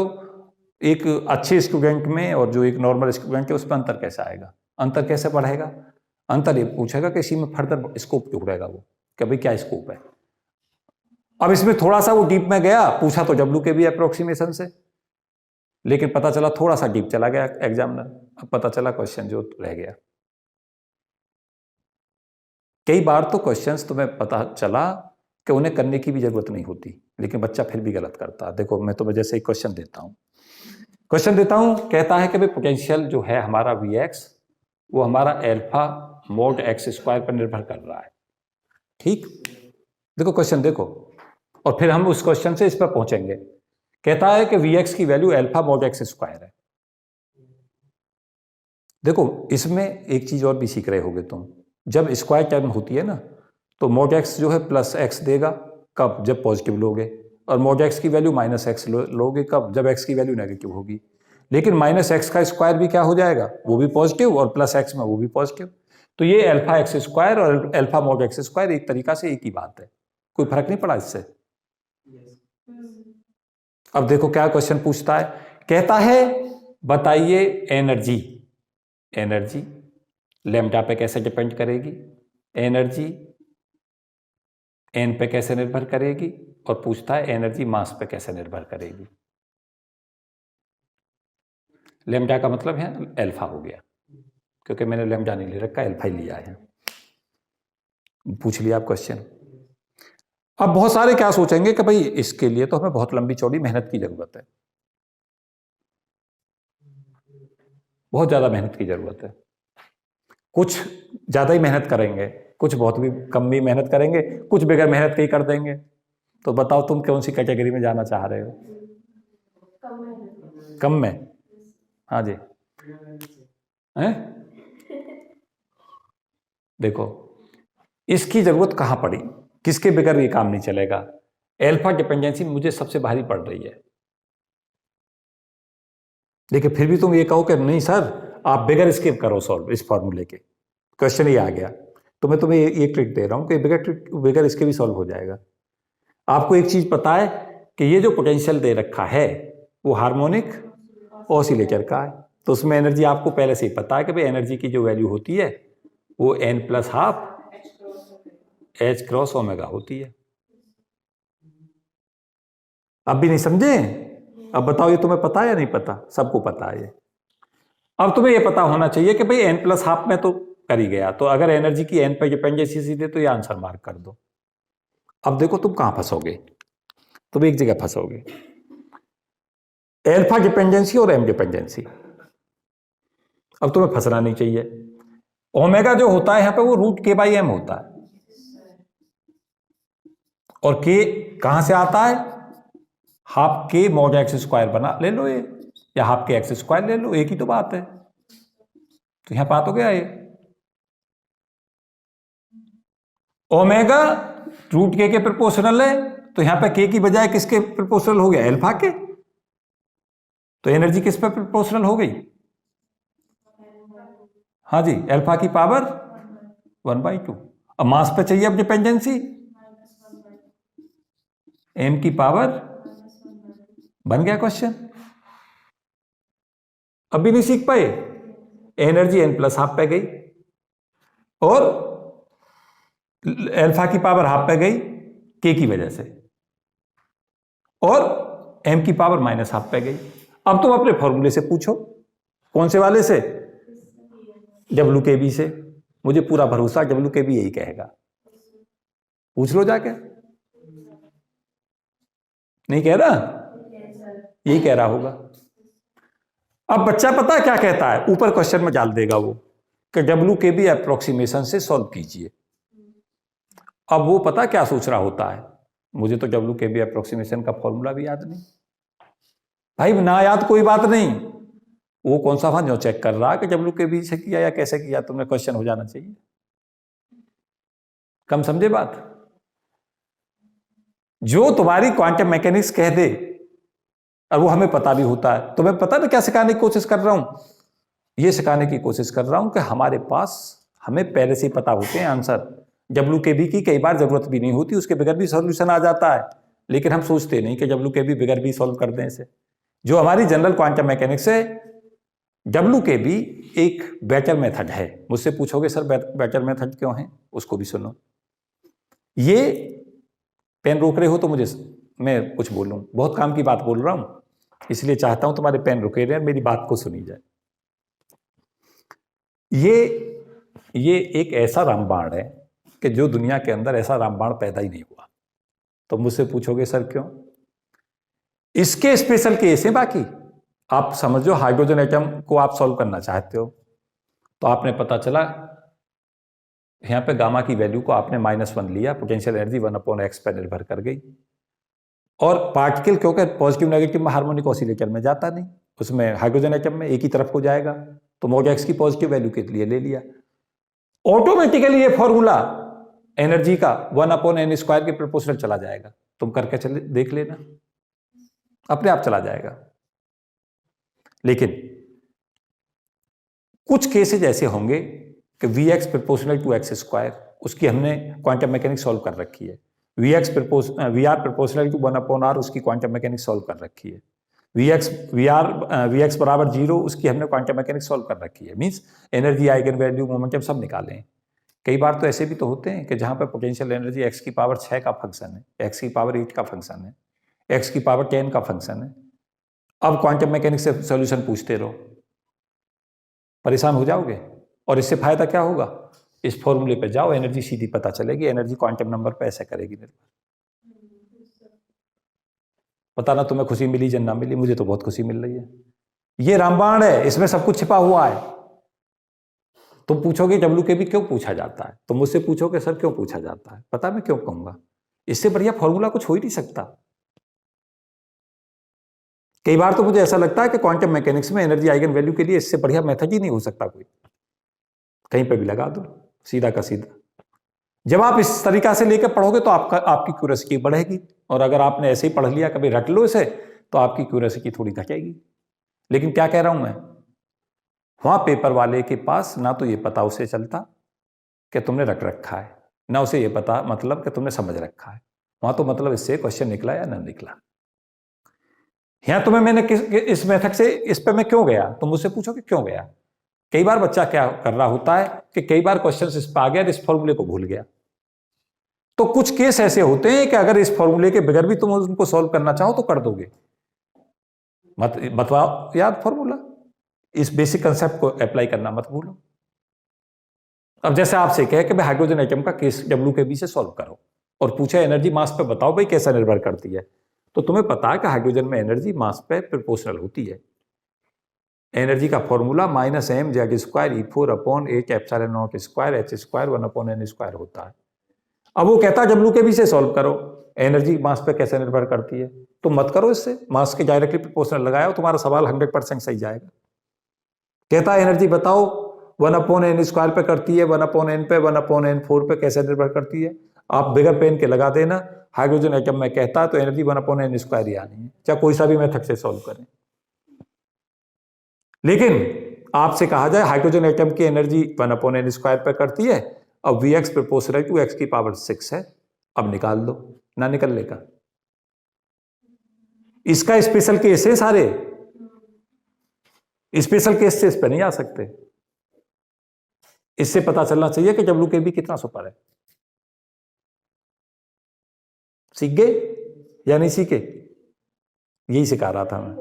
[SPEAKER 1] एक अच्छे स्टूडेंट में और जो एक नॉर्मल स्टूडेंट है उसमें अंतर कैसे आएगा? अंतर कैसे बढ़ेगा? अंतर ये पूछेगा कि इसी में फर्दर स्कोप ढूंढेगा वो कि भाई क्या स्कोप है। अब इसमें थोड़ा सा वो डीप में गया, पूछा तो WKB अप्रोक्सीमेशन से, लेकिन पता चला थोड़ा सा डीप चला गया एग्जामिनर। अब पता चला क्वेश्चन जो रह गया। कई बार तो क्वेश्चंस तुम्हें पता चला कि उन्हें करने की भी जरूरत नहीं होती, लेकिन बच्चा फिर भी गलत करता है। देखो मैं तुम्हें जैसे एक क्वेश्चन देता हूं, कहता है कि भाई पोटेंशियल जो है हमारा Vx वो हमारा अल्फा mod x स्क्वायर पर निर्भर कर रहा है। ठीक, देखो क्वेश्चन देखो, और फिर हम उस क्वेश्चन से इस पर पहुंचेंगे। कहता है कि Vx की value alpha mod x square है। देखो इसमें एक चीज और भी सीख रहे होगे तुम, जब स्क्वायर टर्म होती है ना तो mod x जो है प्लस एक्स देगा, कब? जब पॉजिटिव लोगे। और mod x की वैल्यू माइनस एक्स लोगे, कब? जब x की वैल्यू नेगेटिव होगी। लेकिन माइनस एक्स का स्क्वायर भी क्या हो जाएगा? वो भी पॉजिटिव, और प्लस एक्स में वो भी पॉजिटिव। तो ये अल्फा एक्स स्क्वायर और अल्फा mod x स्क्वायर एक तरीका से एक ही बात है, कोई फर्क नहीं पड़ा इससे। अब देखो क्या क्वेश्चन पूछता है। कहता है बताइए एनर्जी लैम्डा पे कैसे डिपेंड करेगी, एनर्जी एन पे कैसे निर्भर करेगी, और पूछता है एनर्जी मास पे कैसे निर्भर करेगी। लैम्डा का मतलब है अल्फा हो गया, क्योंकि मैंने लैम्डा नहीं ले रखा, अल्फा ही लिया है। पूछ लिया आप क्वेश्चन। अब बहुत सारे क्या सोचेंगे कि भाई इसके लिए तो हमें बहुत लंबी चौड़ी मेहनत की जरूरत है, बहुत ज्यादा मेहनत की जरूरत है। कुछ ज्यादा ही मेहनत करेंगे, कुछ बहुत भी कम भी मेहनत करेंगे, कुछ बगैर मेहनत के ही कर देंगे। तो बताओ तुम कौन सी कैटेगरी में जाना चाह रहे हो? कम में? हाँ जी। हैं? देखो इसकी जरूरत कहां पड़ी, किसके बगैर ये काम नहीं चलेगा? अल्फा डिपेंडेंसी मुझे सबसे भारी पड़ रही है, लेकिन फिर भी तुम ये कहो कि नहीं सर आप बगैर इसके करो सॉल्व, इस फॉर्मूले के क्वेश्चन ही आ गया, तो मैं तुम्हें ये ट्रिक दे रहा हूं कि बगैर इसके भी सॉल्व हो जाएगा। आपको एक चीज पता है कि ये जो पोटेंशियल दे रखा है वो हार्मोनिक ऑसिलेटर का है, तो उसमें एनर्जी आपको पहले से ही पता है कि भाई एनर्जी की जो वैल्यू होती है वो n+12 H क्रॉस ओमेगा होती है। अब भी नहीं समझे? अब बताओ ये तुम्हें पता है या नहीं पता? सबको पता है ये। अब तुम्हें ये पता होना चाहिए कि भाई n+12 में तो कर ही गया, तो अगर एनर्जी की n पर डिपेंडेंसी सीधे तो ये आंसर मार्क कर दो। अब देखो तुम कहां फंसोगे, तुम एक जगह फंसोगे, अल्फा डिपेंडेंसी और m डिपेंडेंसी। अब तुम्हें फंसना नहीं चाहिए। ओमेगा जो होता है यहां पे वो √k/m होता है, और k कहां से आता है? Half k mod x square बना ले लो ये, या हाफ k x स्क्वायर ले लो, एक ही तो बात है। तो यहां बात हो गया ये ओमेगा √k के प्रोपोर्शनल है, तो यहां पे k की बजाय किसके प्रोपोर्शनल हो गया? अल्फा के। तो एनर्जी किस पर प्रोपोर्शनल हो गई? हाँ जी, अल्फा की पावर 1/2। अब मास पे चाहिए अब डिपेंडेंसी, m की पावर, बन गया क्वेश्चन। अभी नहीं सीख पाए? एनर्जी n+12 पे गई और अल्फा की पावर हाफ पे गई k की वजह से, और m की पावर -12 पे गई। अब तुम अपने फॉर्मूले से पूछो, कौन से वाले से? WKB से। मुझे पूरा भरोसा WKB यही कहेगा, पूछ लो जाके। नहीं कह रहा? यही कह रहा होगा। अब बच्चा पता है क्या कहता है, ऊपर क्वेश्चन में डाल देगा वो कि WKB अप्रोक्सीमेशन से सॉल्व कीजिए। अब वो पता क्या सोच रहा होता है, मुझे तो डब्ल्यू के बी अप्रोक्सीमेशन का फॉर्मूला भी याद नहीं। भाई ना याद कोई बात नहीं, वो कौन सा जो चेक कर रहा कि डब्ल्यू के बी से किया या कैसे किया, तुम्हें क्वेश्चन हो जाना चाहिए। कम समझे बात। जो तुम्हारी क्वांटम मैकेनिक्स कह दे और वो हमें पता भी होता है, तो मैं पता ना क्या सिखाने की कोशिश कर रहा हूं, ये सिखाने की कोशिश कर रहा हूं कि हमारे पास हमें पहले से ही पता होते हैं आंसर। डब्ल्यू के बी की कई बार जरूरत भी नहीं होती, उसके बगैर भी सॉल्यूशन आ जाता है, लेकिन हम सोचते नहीं कि डब्ल्यू के बी बगैर भी सॉल्व कर दें इसे। जो हमारी जनरल क्वांटम मैकेनिक्स है, डब्ल्यू के बी एक बेटर मेथड है। मुझसे पूछोगे सर बेटर मेथड क्यों है, उसको भी सुनो। ये पेन रोक रहे हो तो मुझे, मैं कुछ बोलूं, बहुत काम की बात बोल रहा हूं, इसलिए चाहता हूं तुम्हारे पेन रुके रहे, मेरी बात को सुनी जाए। ये एक ऐसा रामबाण है कि जो दुनिया के अंदर ऐसा रामबाण पैदा ही नहीं हुआ। तो मुझसे पूछोगे सर क्यों, इसके स्पेशल केस है। बाकी आप समझो, हाइड्रोजन एटम को आप सॉल्व करना चाहते हो, तो आपने पता चला यहां पे गामा की वैल्यू को आपने -1 लिया, पोटेंशियल एनर्जी 1/x पर निर्भर कर गई। और पार्टिकल क्योंकि पॉजिटिव नेगेटिव में हार्मोनिक ऑसिलेटर में जाता नहीं, उसमें हाइड्रोजन एटम में एक ही तरफ को जाएगा, तो mod x की पॉजिटिव वैल्यू के लिए ले लिया। ऑटोमेटिकली ये फॉर्मूला एनर्जी का 1/n² के प्रोपोर्शनल चला जाएगा। तुम करके चले देख लेना, अपने आप चला जाएगा। लेकिन कुछ केसेज ऐसे होंगे कि Vx प्रोपोर्शनल टू x², उसकी हमने क्वांटम मैकेनिक्स सॉल्व कर रखी है। Vr प्रोपोर्शनल टू 1/r, उसकी क्वांटम मैकेनिक्स सॉल्व कर रखी है। Vx बराबर 0, उसकी हमने क्वांटम मैकेनिक्स सॉल्व कर रखी है। Means energy, eigen value, momentum सब निकाले हैं। कई बार तो ऐसे भी तो होते हैं कि जहां पर पोटेंशियल एनर्जी x की पावर 6 का फंक्शन है, x की पावर 8 का फंक्शन है, x की पावर 10 का फंक्शन है। अब क्वांटम मैकेनिक्स से सॉल्यूशन पूछते रहो, परेशान हो जाओगे। और इससे फायदा क्या होगा, इस फॉर्मूले पे जाओ, एनर्जी सीधी पता चलेगी, एनर्जी क्वांटम नंबर पे ऐसे करेगी निर्भर। पता ना तुम्हें खुशी मिली जन ना मिली, मुझे तो बहुत खुशी मिल रही है। ये रामबाण है, इसमें सब कुछ छिपा हुआ है। तुम पूछोगे डब्ल्यू के बी क्यों पूछा जाता है, तो मुझसे पूछोगे सर क्यों पूछा जाता है, पता मैं क्यों कहूंगा, इससे बढ़िया फॉर्मूला कुछ हो ही नहीं सकता। कई बार तो मुझे ऐसा लगता है कि क्वांटम मैकेनिक्स में एनर्जी आइगन वैल्यू के लिए इससे बढ़िया मेथड ही नहीं हो सकता कोई, कहीं पे भी लगा दो सीधा का सीधा। जब आप इस तरीका से लेकर पढ़ोगे तो आपकी क्यूरियोसिटी बढ़ेगी, और अगर आपने ऐसे ही पढ़ लिया, कभी रट लो इसे, तो आपकी क्यूरियोसिटी थोड़ी घटेगी। लेकिन क्या कह रहा हूं मैं, वहां पेपर वाले के पास ना तो ये पता उसे चलता कि तुमने रट रखा है, ना उसे ये पता मतलब कि तुमने समझ रखा है। वहां तो मतलब इससे क्वेश्चन निकला या ना निकला। यहां तुम्हें मैंने इस मेथड से इस पे मैं क्यों गया, तुम मुझसे पूछो कि क्यों गया। कई बार बच्चा क्या कर रहा होता है कि कई बार क्वेश्चन इस पर आ गया, इस फॉर्मूले को भूल गया। तो कुछ केस ऐसे होते हैं कि अगर इस फॉर्मूले के बगैर भी तुम उनको सॉल्व करना चाहो तो कर दोगे। मत बतवाओ याद फॉर्मूला, इस बेसिक कंसेप्ट को अप्लाई करना मत भूलो। अब जैसे आपसे कहे कि भाई हाइड्रोजन एटम का केस डब्ल्यू के बी से सॉल्व करो, और पूछे एनर्जी मास पे बताओ भाई कैसा निर्भर करती है, तो तुम्हें पता है कि हाइड्रोजन में एनर्जी मास पे प्रोपोर्शनल होती है। एनर्जी का फॉर्मूला -mz² E4/8ε0² h² होता है। अब वो कहता है डब्ल्यू के बी से सॉल्व करो, एनर्जी मास पे कैसे निर्भर करती है, तो मत करो इससे, मास के डायरेक्टली प्रोपोर्शनल लगाओ, तुम्हारा सवाल 100% सही जाएगा। कहता है एनर्जी बताओ 1/n² पे करती है, 1/n पे, 1/n4 पे कैसे निर्भर करती है। आप बिगर पेन के लगा देना, हाइड्रोजन एटम में कहता है तो एनर्जी 1/n² ही आनी है, चाहे कोई सा भी मेथड से सॉल्व करें। लेकिन आपसे कहा जाए हाइड्रोजन एटम की एनर्जी 1/n² पे करती है, अब Vx प्रोपोर्शनल टू x की पावर 6 है, अब निकाल दो, ना निकलने का। इसका स्पेशल केस है, सारे स्पेशल केस से इस पे नहीं आ सकते। इससे पता चलना चाहिए कि डब्ल्यू के बी कितना सुपर है। सीख गए या नहीं सीखे, यही सिखा रहा था मैं।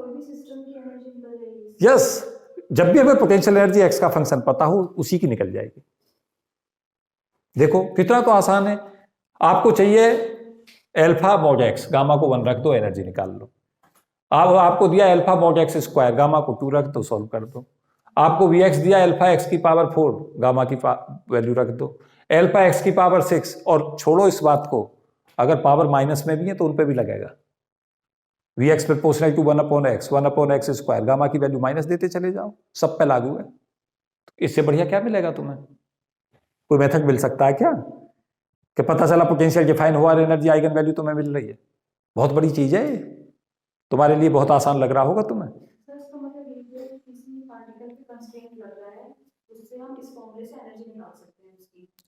[SPEAKER 1] यस, जब भी हमें पोटेंशियल एनर्जी एक्स का फंक्शन पता हो उसी की निकल जाएगी। देखो कितना तो आसान है। आपको चाहिए अल्फा mod x, गामा को 1 रख दो, एनर्जी निकाल लो। आपको दिया अल्फा mod x², गामा को 2 रख दो, सॉल्व कर दो। आपको Vx दिया अल्फा x की पावर 4, गामा की वैल्यू रख दो। अल्फा एक्स की पावर 6, और छोड़ो इस बात को, अगर पावर माइनस में भी है तो उन पे भी लगेगा। V x proportional to 1/x, 1/x square, gamma की वैल्यू माइनस देते चले जाओ, सब पे लागू है। इससे बढ़िया क्या मिलेगा तुम्हें? कोई मेथड मिल सकता है क्या कि पता चला पोटेंशियल डिफाइन हुआ और एनर्जी आइगन वैल्यू तुम्हें मिल रही है? बहुत बड़ी चीज है, तुम्हारे लिए बहुत आसान लग रहा होगा तुम्हें।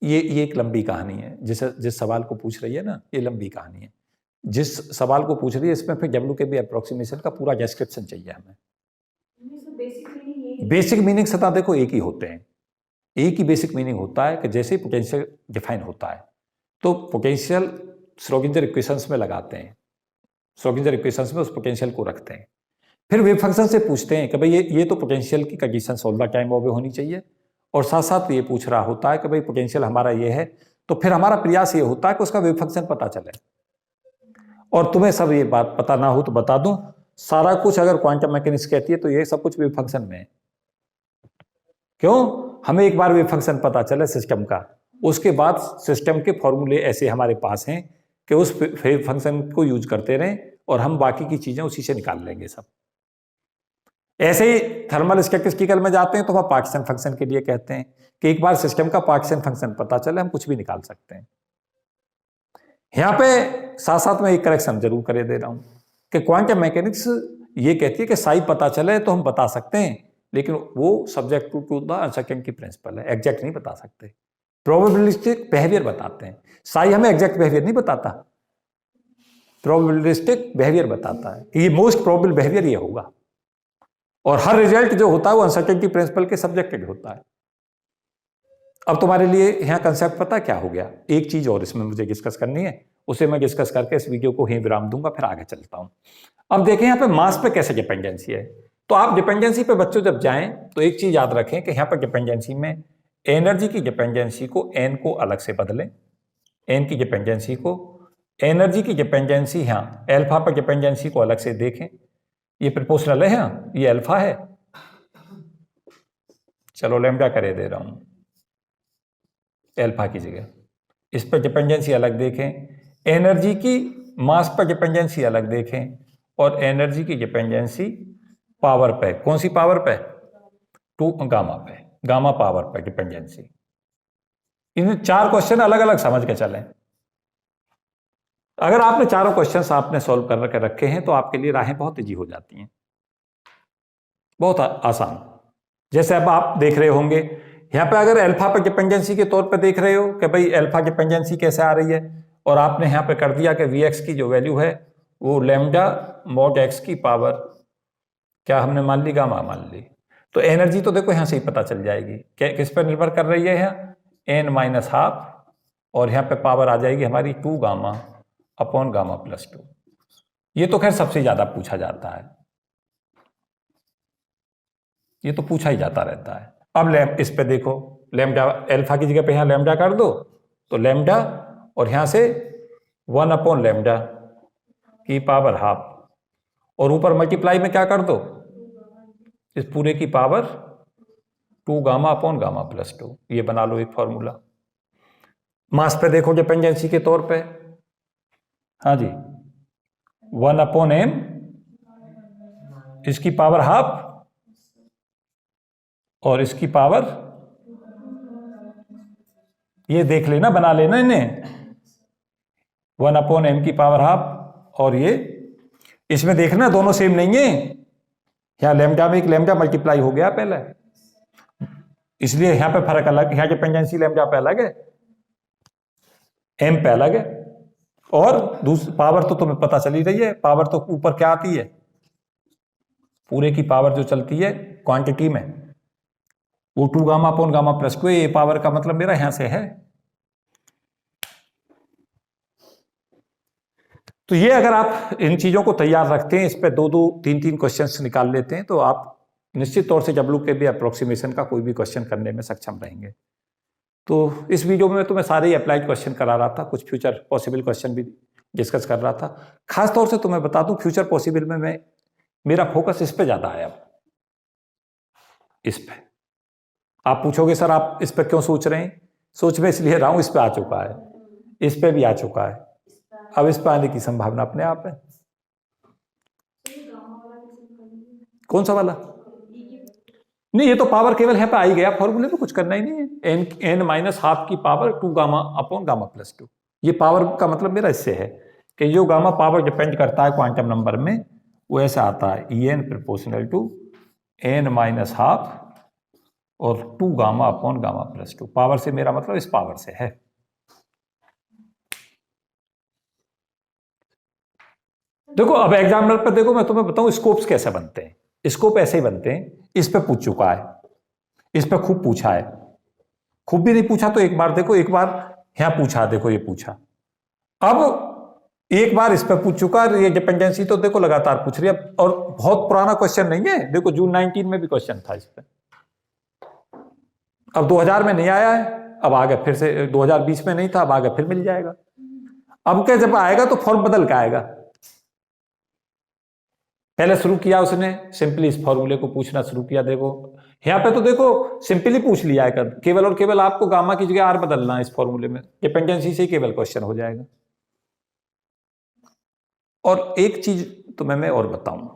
[SPEAKER 1] ये एक लंबी कहानी है, जिस सवाल को पूछ रही है ना, ये लंबी कहानी है। जिस सवाल को पूछ रही है इसमें फिर WKB अप्रोक्सीमेशन का पूरा डिस्क्रिप्शन चाहिए हमें। बेसिक मीनिंग सदा देखो एक ही होते हैं, एक ही बेसिक मीनिंग होता है कि जैसे पोटेंशियल डिफाइन होता है तो पोटेंशियल श्रोडिंगर इक्वेशंस में लगाते हैं, श्रोडिंगर इक्वेशंस में उस पोटेंशियल को रखते हैं, फिर वेव फंक्शन से पूछते हैं कि भाई ये तो पोटेंशियल की कंडीशन ऑल द टाइम ओबे होनी चाहिए, और साथ साथ ये पूछ रहा होता है कि भाई पोटेंशियल हमारा ये है, तो फिर हमारा प्रयास ये होता है कि उसका वेव फंक्शन पता चले। और तुम्हें सब ये बात पता ना हो तो बता दूं, सारा कुछ अगर क्वांटम मैकेनिक्स कहती है तो ये सब कुछ वेव फंक्शन में है। क्यों? हमें एक बार वेव फंक्शन पता चले सिस्टम का, उसके बाद सिस्टम के फॉर्मूले ऐसे हमारे पास हैं कि उस वेव फंक्शन को यूज करते रहें और हम बाकी की चीजें उसी से निकाल लेंगे सब। ऐसे ही थर्मल स्टैटिस्टिकल में जाते हैं तो वह पार्टीशन फंक्शन के लिए कहते हैं कि एक बार सिस्टम का पार्टीशन फंक्शन पता चले हम कुछ भी निकाल सकते हैं। यहां पे साथ साथ में एक करेक्शन जरूर करे दे रहा हूं कि क्वांटम मैकेनिक्स ये कहती है कि साई पता चले तो हम बता सकते हैं, लेकिन वो subject to the uncertainty principle है, एग्जैक्ट नहीं बता सकते, प्रोबेबिलिस्टिक बिहेवियर बताते हैं। साई हमें एग्जैक्ट बिहेवियर नहीं बताता, प्रोबेबिलिस्टिक बिहेवियर बताता है कि ये मोस्ट प्रोबेबल बिहेवियर ये होगा, और हर रिजल्ट जो होता है वो अनसर्टेनिटी प्रिंसिपल के सब्जेक्टेड होता है। अब तुम्हारे लिए यहाँ कंसेप्ट पता क्या हो गया? एक चीज और इसमें मुझे डिस्कस करनी है, उसे मैं डिस्कस करके इस वीडियो को यहीं विराम दूंगा, फिर आगे चलता हूं। अब देखें यहाँ पे मास पे कैसे डिपेंडेंसी है। तो आप डिपेंडेंसी पे बच्चों जब जाएं तो एक चीज याद रखें कि यहाँ पर डिपेंडेंसी में एनर्जी की डिपेंडेंसी को एन को अलग से बदलें, एन की डिपेंडेंसी को, एनर्जी की डिपेंडेंसी यहाँ एल्फा पर डिपेंडेंसी को अलग से देखें। ये प्रोपोर्शनल है, यहाँ ये अल्फा है, चलो लैम्डा करे दे रहा हूं एल्फा की जगह, इस पर डिपेंडेंसी अलग देखें, एनर्जी की मास पर डिपेंडेंसी अलग देखें, और एनर्जी की डिपेंडेंसी पावर पे, कौन सी पावर पे? 2 गामा पे, गामा पावर पे डिपेंडेंसी। इन 4 क्वेश्चन अलग अलग समझ के चलें। अगर आपने चारों क्वेश्चंस आपने सॉल्व कर रखे हैं तो आपके लिए राहें बहुत ईजी हो जाती हैं, बहुत आसान। जैसे अब आप देख रहे होंगे यहाँ पे अगर अल्फा पर डिपेंडेंसी के तौर पे देख रहे हो कि भाई अल्फा डिपेंडेंसी कैसे आ रही है, और आपने यहाँ पे कर दिया कि Vx की जो वैल्यू है वो लैम्डा मॉड x की पावर क्या हमने मान ली? गामा मान ली। तो एनर्जी तो देखो यहाँ से ही पता चल जाएगी, किस पर निर्भर कर रही है? यहाँ n-12, और यहाँ पे पावर आ जाएगी हमारी 2 गामा अपॉन गामा प्लस 2। ये तो खैर सबसे ज्यादा पूछा जाता है, ये तो पूछा ही जाता रहता है। अब इस पे देखो, लैम्डा अल्फा की जगह पे यहाँ लैम्डा कर दो तो लैम्डा, और यहाँ से 1 अपॉन लैम्डा की पावर हाफ, और ऊपर मल्टीप्लाई में क्या कर दो? इस पूरे की power 2 gamma upon gamma plus 2। ये बना लो एक फॉर्मूला। मास पे देखो डिपेंडेंसी के तौर पे, हाँ जी 1 अपॉन m, इसकी पावर हाफ, और इसकी पावर, ये देख लेना, बना लेना इन्हें, 1 अपॉन m की पावर हाफ, और ये इसमें देखना दोनों सेम नहीं है, यहाँ लैम्डा में एक लैम्डा मल्टीप्लाई हो गया पहले, इसलिए यहाँ पे फर्क अलग, यहाँ डिपेंडेंसी लैम्डा पे अलग है, m पे अलग है, और दूसरी पावर तो तुम्हें पता चली रही है, पावर तो ऊपर क्या आती है? पूरे की पावर जो चलती है क्वांटिटी में वो 2 गामा अपॉन गामा प्लस 2, ये पावर का मतलब मेरा यहां से है। तो ये अगर आप इन चीजों को तैयार रखते हैं, इस पे 2-2, 3-3 क्वेश्चंस निकाल लेते हैं, तो आप निश्चित तौर से WKB अप्रोक्सीमेशन का कोई भी क्वेश्चन करने में सक्षम रहेंगे। तो इस वीडियो में तो मैं सारे ही अप्लाइड क्वेश्चन करा रहा था, कुछ फ्यूचर पॉसिबल क्वेश्चन भी डिस्कस कर रहा था। खास तौर से तुम्हें बता दूं, फ्यूचर पॉसिबल में मेरा फोकस इस पे ज्यादा है। अब इस पे आप पूछोगे सर आप इस पर क्यों सोच रहे हैं? सोच में इसलिए रहा हूं, इस पे आ चुका है, इस पे भी आ चुका है, अब इस पे आने की संभावना अपने आप है। कौन सा वाला? नहीं, ये तो पावर केवल है पे आ ही गया, फॉर्मूले पे कुछ करना ही नहीं है। एन माइनस हाफ की power 2 gamma upon gamma plus 2। ये पावर का मतलब मेरा इससे है कि जो गामा पावर डिपेंड करता है क्वांटम नंबर में, वो ऐसा आता है E n proportional to n minus half और 2 gamma upon gamma plus 2। Power से मेरा मतलब इस पावर से है। देखो अब एग्जामिनर पर देखो, मैं तुम्हें बताऊं स्कोप्स कैसे बनते हैं। स्कोप ऐसे ही बनते हैं, इस पे पूछ चुका है, इस पे खूब पूछा है, खूब भी नहीं पूछा तो एक बार देखो, एक बार यहां पूछा, देखो ये पूछा, अब एक बार इस पे पूछ चुका है, ये डिपेंडेंसी तो देखो लगातार पूछ रही है, और बहुत पुराना क्वेश्चन नहीं है, देखो जून 19 में भी क्वेश्चन था इस पे, अब 2000 में नहीं आया है, अब आगे फिर से 2020 में नहीं था, अब आगे फिर मिल जाएगा। अब क्या जब आएगा तो फॉर्म बदल के आएगा। पहले शुरू किया उसने सिंपली इस फॉर्मूले को पूछना शुरू किया, देखो यहां पे तो देखो सिंपली पूछ लिया है, केवल और केवल आपको गामा की जगह आर बदलना है इस फॉर्मूले में, डिपेंडेंसी से ही केवल क्वेश्चन हो जाएगा। और एक चीज तो मैं और बताऊं,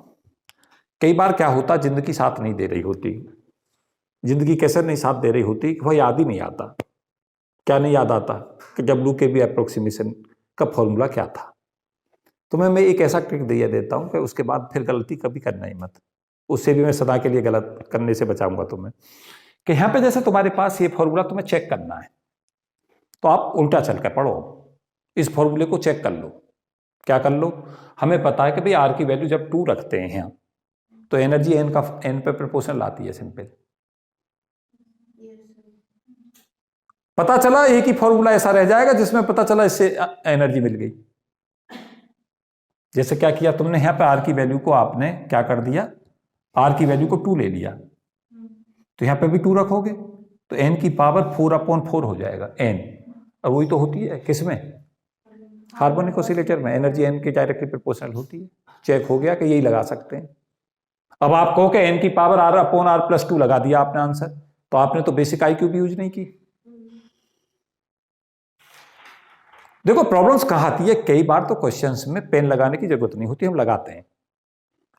[SPEAKER 1] कई बार क्या होता, जिंदगी साथ नहीं दे रही होती, जिंदगी कैसे नहीं साथ दे रही होती, वह याद ही नहीं आता। क्या नहीं याद आता कि WKB अप्रोक्सीमेशन का फॉर्मूला क्या था। तो मैं एक ऐसा ट्रिक दिया देता हूं कि उसके बाद फिर गलती कभी करना ही मत, उससे भी मैं सदा के लिए गलत करने से बचाऊंगा तुम्हें। कि यहां पे जैसे तुम्हारे पास ये फॉर्मूला तुम्हें चेक करना है, तो आप उल्टा चल कर पढ़ो, इस फॉर्मूले को चेक कर लो। क्या कर लो? हमें पता है कि भाई आर की वैल्यू जब 2 रखते हैं यहाँ, तो एनर्जी एन का एन पे प्रोपोर्शनल आती है, सिंपल। पता चला एक ही फॉर्मूला ऐसा रह जाएगा जिसमें पता चला इससे एनर्जी मिल गई। जैसे क्या किया तुमने, यहां पे आर की वैल्यू को आपने क्या कर दिया, आर की वैल्यू को 2 ले लिया, तो यहां पे भी 2 रखोगे तो एन की पावर 4/4 हो जाएगा एन। और वही तो होती है किसमें, हार्मोनिक ऑसिलेटर में, एनर्जी एन के डायरेक्टली प्रोपोर्शनल होती है। चेक हो गया कि यही लगा सकते हैं। अब आप कहो कि एन की पावर R/R+2 लगा दिया आपने आंसर, तो आपने तो बेसिक IQ भी यूज नहीं की। देखो प्रॉब्लम्स कहाँ आती है, कई बार तो क्वेश्चंस में पेन लगाने की जरूरत नहीं होती, हम लगाते हैं।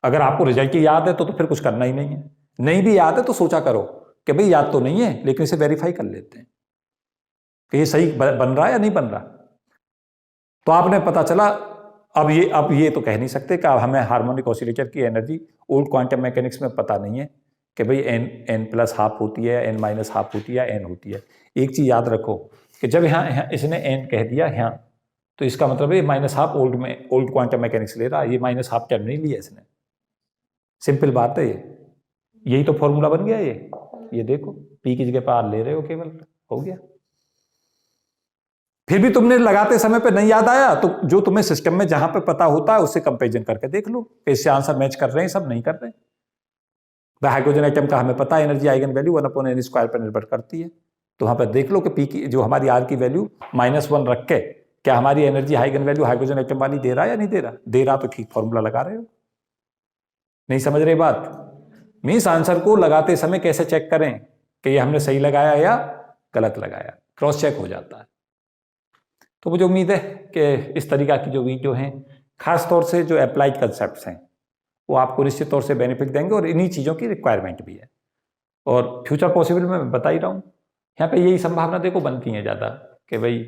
[SPEAKER 1] अगर आपको रिजल्ट की याद है तो फिर कुछ करना ही नहीं है, नहीं भी याद है तो सोचा करो कि भाई याद तो नहीं है लेकिन इसे वेरीफाई कर लेते हैं कि ये सही बन रहा है या नहीं बन रहा। तो आपने पता चला, अब ये तो कह नहीं सकते कि हमें हार्मोनिक ऑसिलेटर की एनर्जी ओल्ड क्वांटम मैकेनिक्स में पता नहीं है कि भाई n+½ होती है, n-½ होती है, n होती है। एक चीज याद रखो कि जब यहाँ इसने n कह दिया यहाँ, तो इसका मतलब है -½ ओल्ड क्वांटम मैकेनिक्स ले रहा है, ये -½ टर्म नहीं लिया इसने। सिंपल बात है ये, यही तो फॉर्मूला बन गया ये देखो, p की जगह पर r ले रहे हो केवल, हो गया। फिर भी तुमने लगाते समय पे नहीं याद आया तो जो तुम्हें सिस्टम में जहां पे पता होता है उससे कंपेरिजन करके देख लो कि इससे आंसर मैच कर रहे हैं, सब नहीं कर रहे। हाइड्रोजन एटम का हमें पता है एनर्जी आइगन वैल्यू 1/n² पर निर्भर करती है, तो वहां पर देख लो कि पी की जो हमारी आर की वैल्यू -1 रख के क्या हमारी energy eigen value hydrogen atom वाली दे रहा है या नहीं दे रहा। दे रहा तो ठीक फॉर्मूला लगा रहे हो। नहीं समझ रहे बात? मीन्स आंसर को लगाते समय कैसे चेक करें कि ये हमने सही लगाया या गलत लगाया, क्रॉस चेक हो जाता है। तो मुझे उम्मीद है कि इस तरीका की जो वीडियो हैं, खास तौर से जो अप्लाइड कंसेप्ट्स हैं, वो आपको निश्चित तौर से बेनिफिट देंगे और इन्हीं चीज़ों की रिक्वायरमेंट भी है। और फ्यूचर पॉसिबल में मैं बता ही रहा हूँ, यहाँ पे यही संभावना देखो बनती है ज़्यादा कि भाई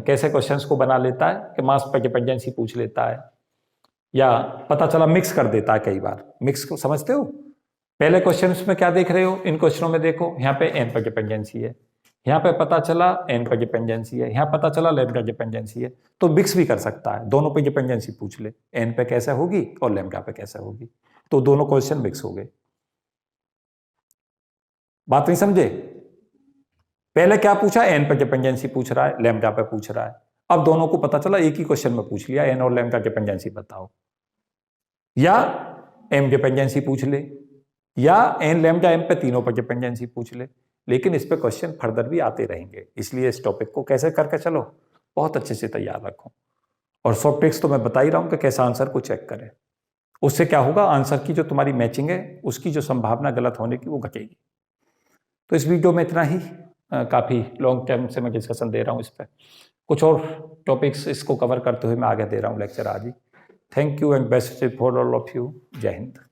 [SPEAKER 1] कैसे क्वेश्चंस को बना लेता है कि मास पर डिपेंडेंसी पूछ लेता है, या पता चला मिक्स कर देता है। कई बार मिक्स को समझते हो, पहले क्वेश्चंस में क्या देख रहे हो, इन क्वेश्चनों में देखो यहाँ पे n पर डिपेंडेंसी है, यहाँ पे पता चला n पर डिपेंडेंसी है, यहाँ पता चला लैम्डा डिपेंडेंसी है, तो मिक्स भी कर सकता है, दोनों पे डिपेंडेंसी पूछ ले, n पे कैसे होगी और लैम्डा पे कैसे होगी, तो दोनों क्वेश्चन मिक्स हो गए। बात नहीं समझे? पहले क्या पूछा, n पर डिपेंडेंसी पूछ रहा है, लैम्डा पे पूछ रहा है, अब दोनों को पता चला एक ही क्वेश्चन में पूछ लिया, n और लैम्डा डिपेंडेंसी बताओ, या m डिपेंडेंसी पूछ ले, या n लैम्डा m पे तीनों पर डिपेंडेंसी पूछ ले। लेकिन इस पे क्वेश्चन फर्दर भी आते रहेंगे, इसलिए इस टॉपिक को कैसे करके चलो, बहुत अच्छे से तैयार रखो। और शॉर्ट ट्रिक्स तो मैं बता ही रहा हूं कि कैसे आंसर को चेक करें, उससे क्या होगा, आंसर की जो तुम्हारी मैचिंग है उसकी जो संभावना गलत होने की वो घटेगी। तो इस वीडियो में इतना ही। काफ़ी लॉन्ग टर्म से मैं डिस्कशन दे रहा हूँ इस पर। कुछ और टॉपिक्स इसको कवर करते हुए मैं आगे दे रहा हूँ लेक्चर आज ही। Thank you and best for all of you. जय हिंद।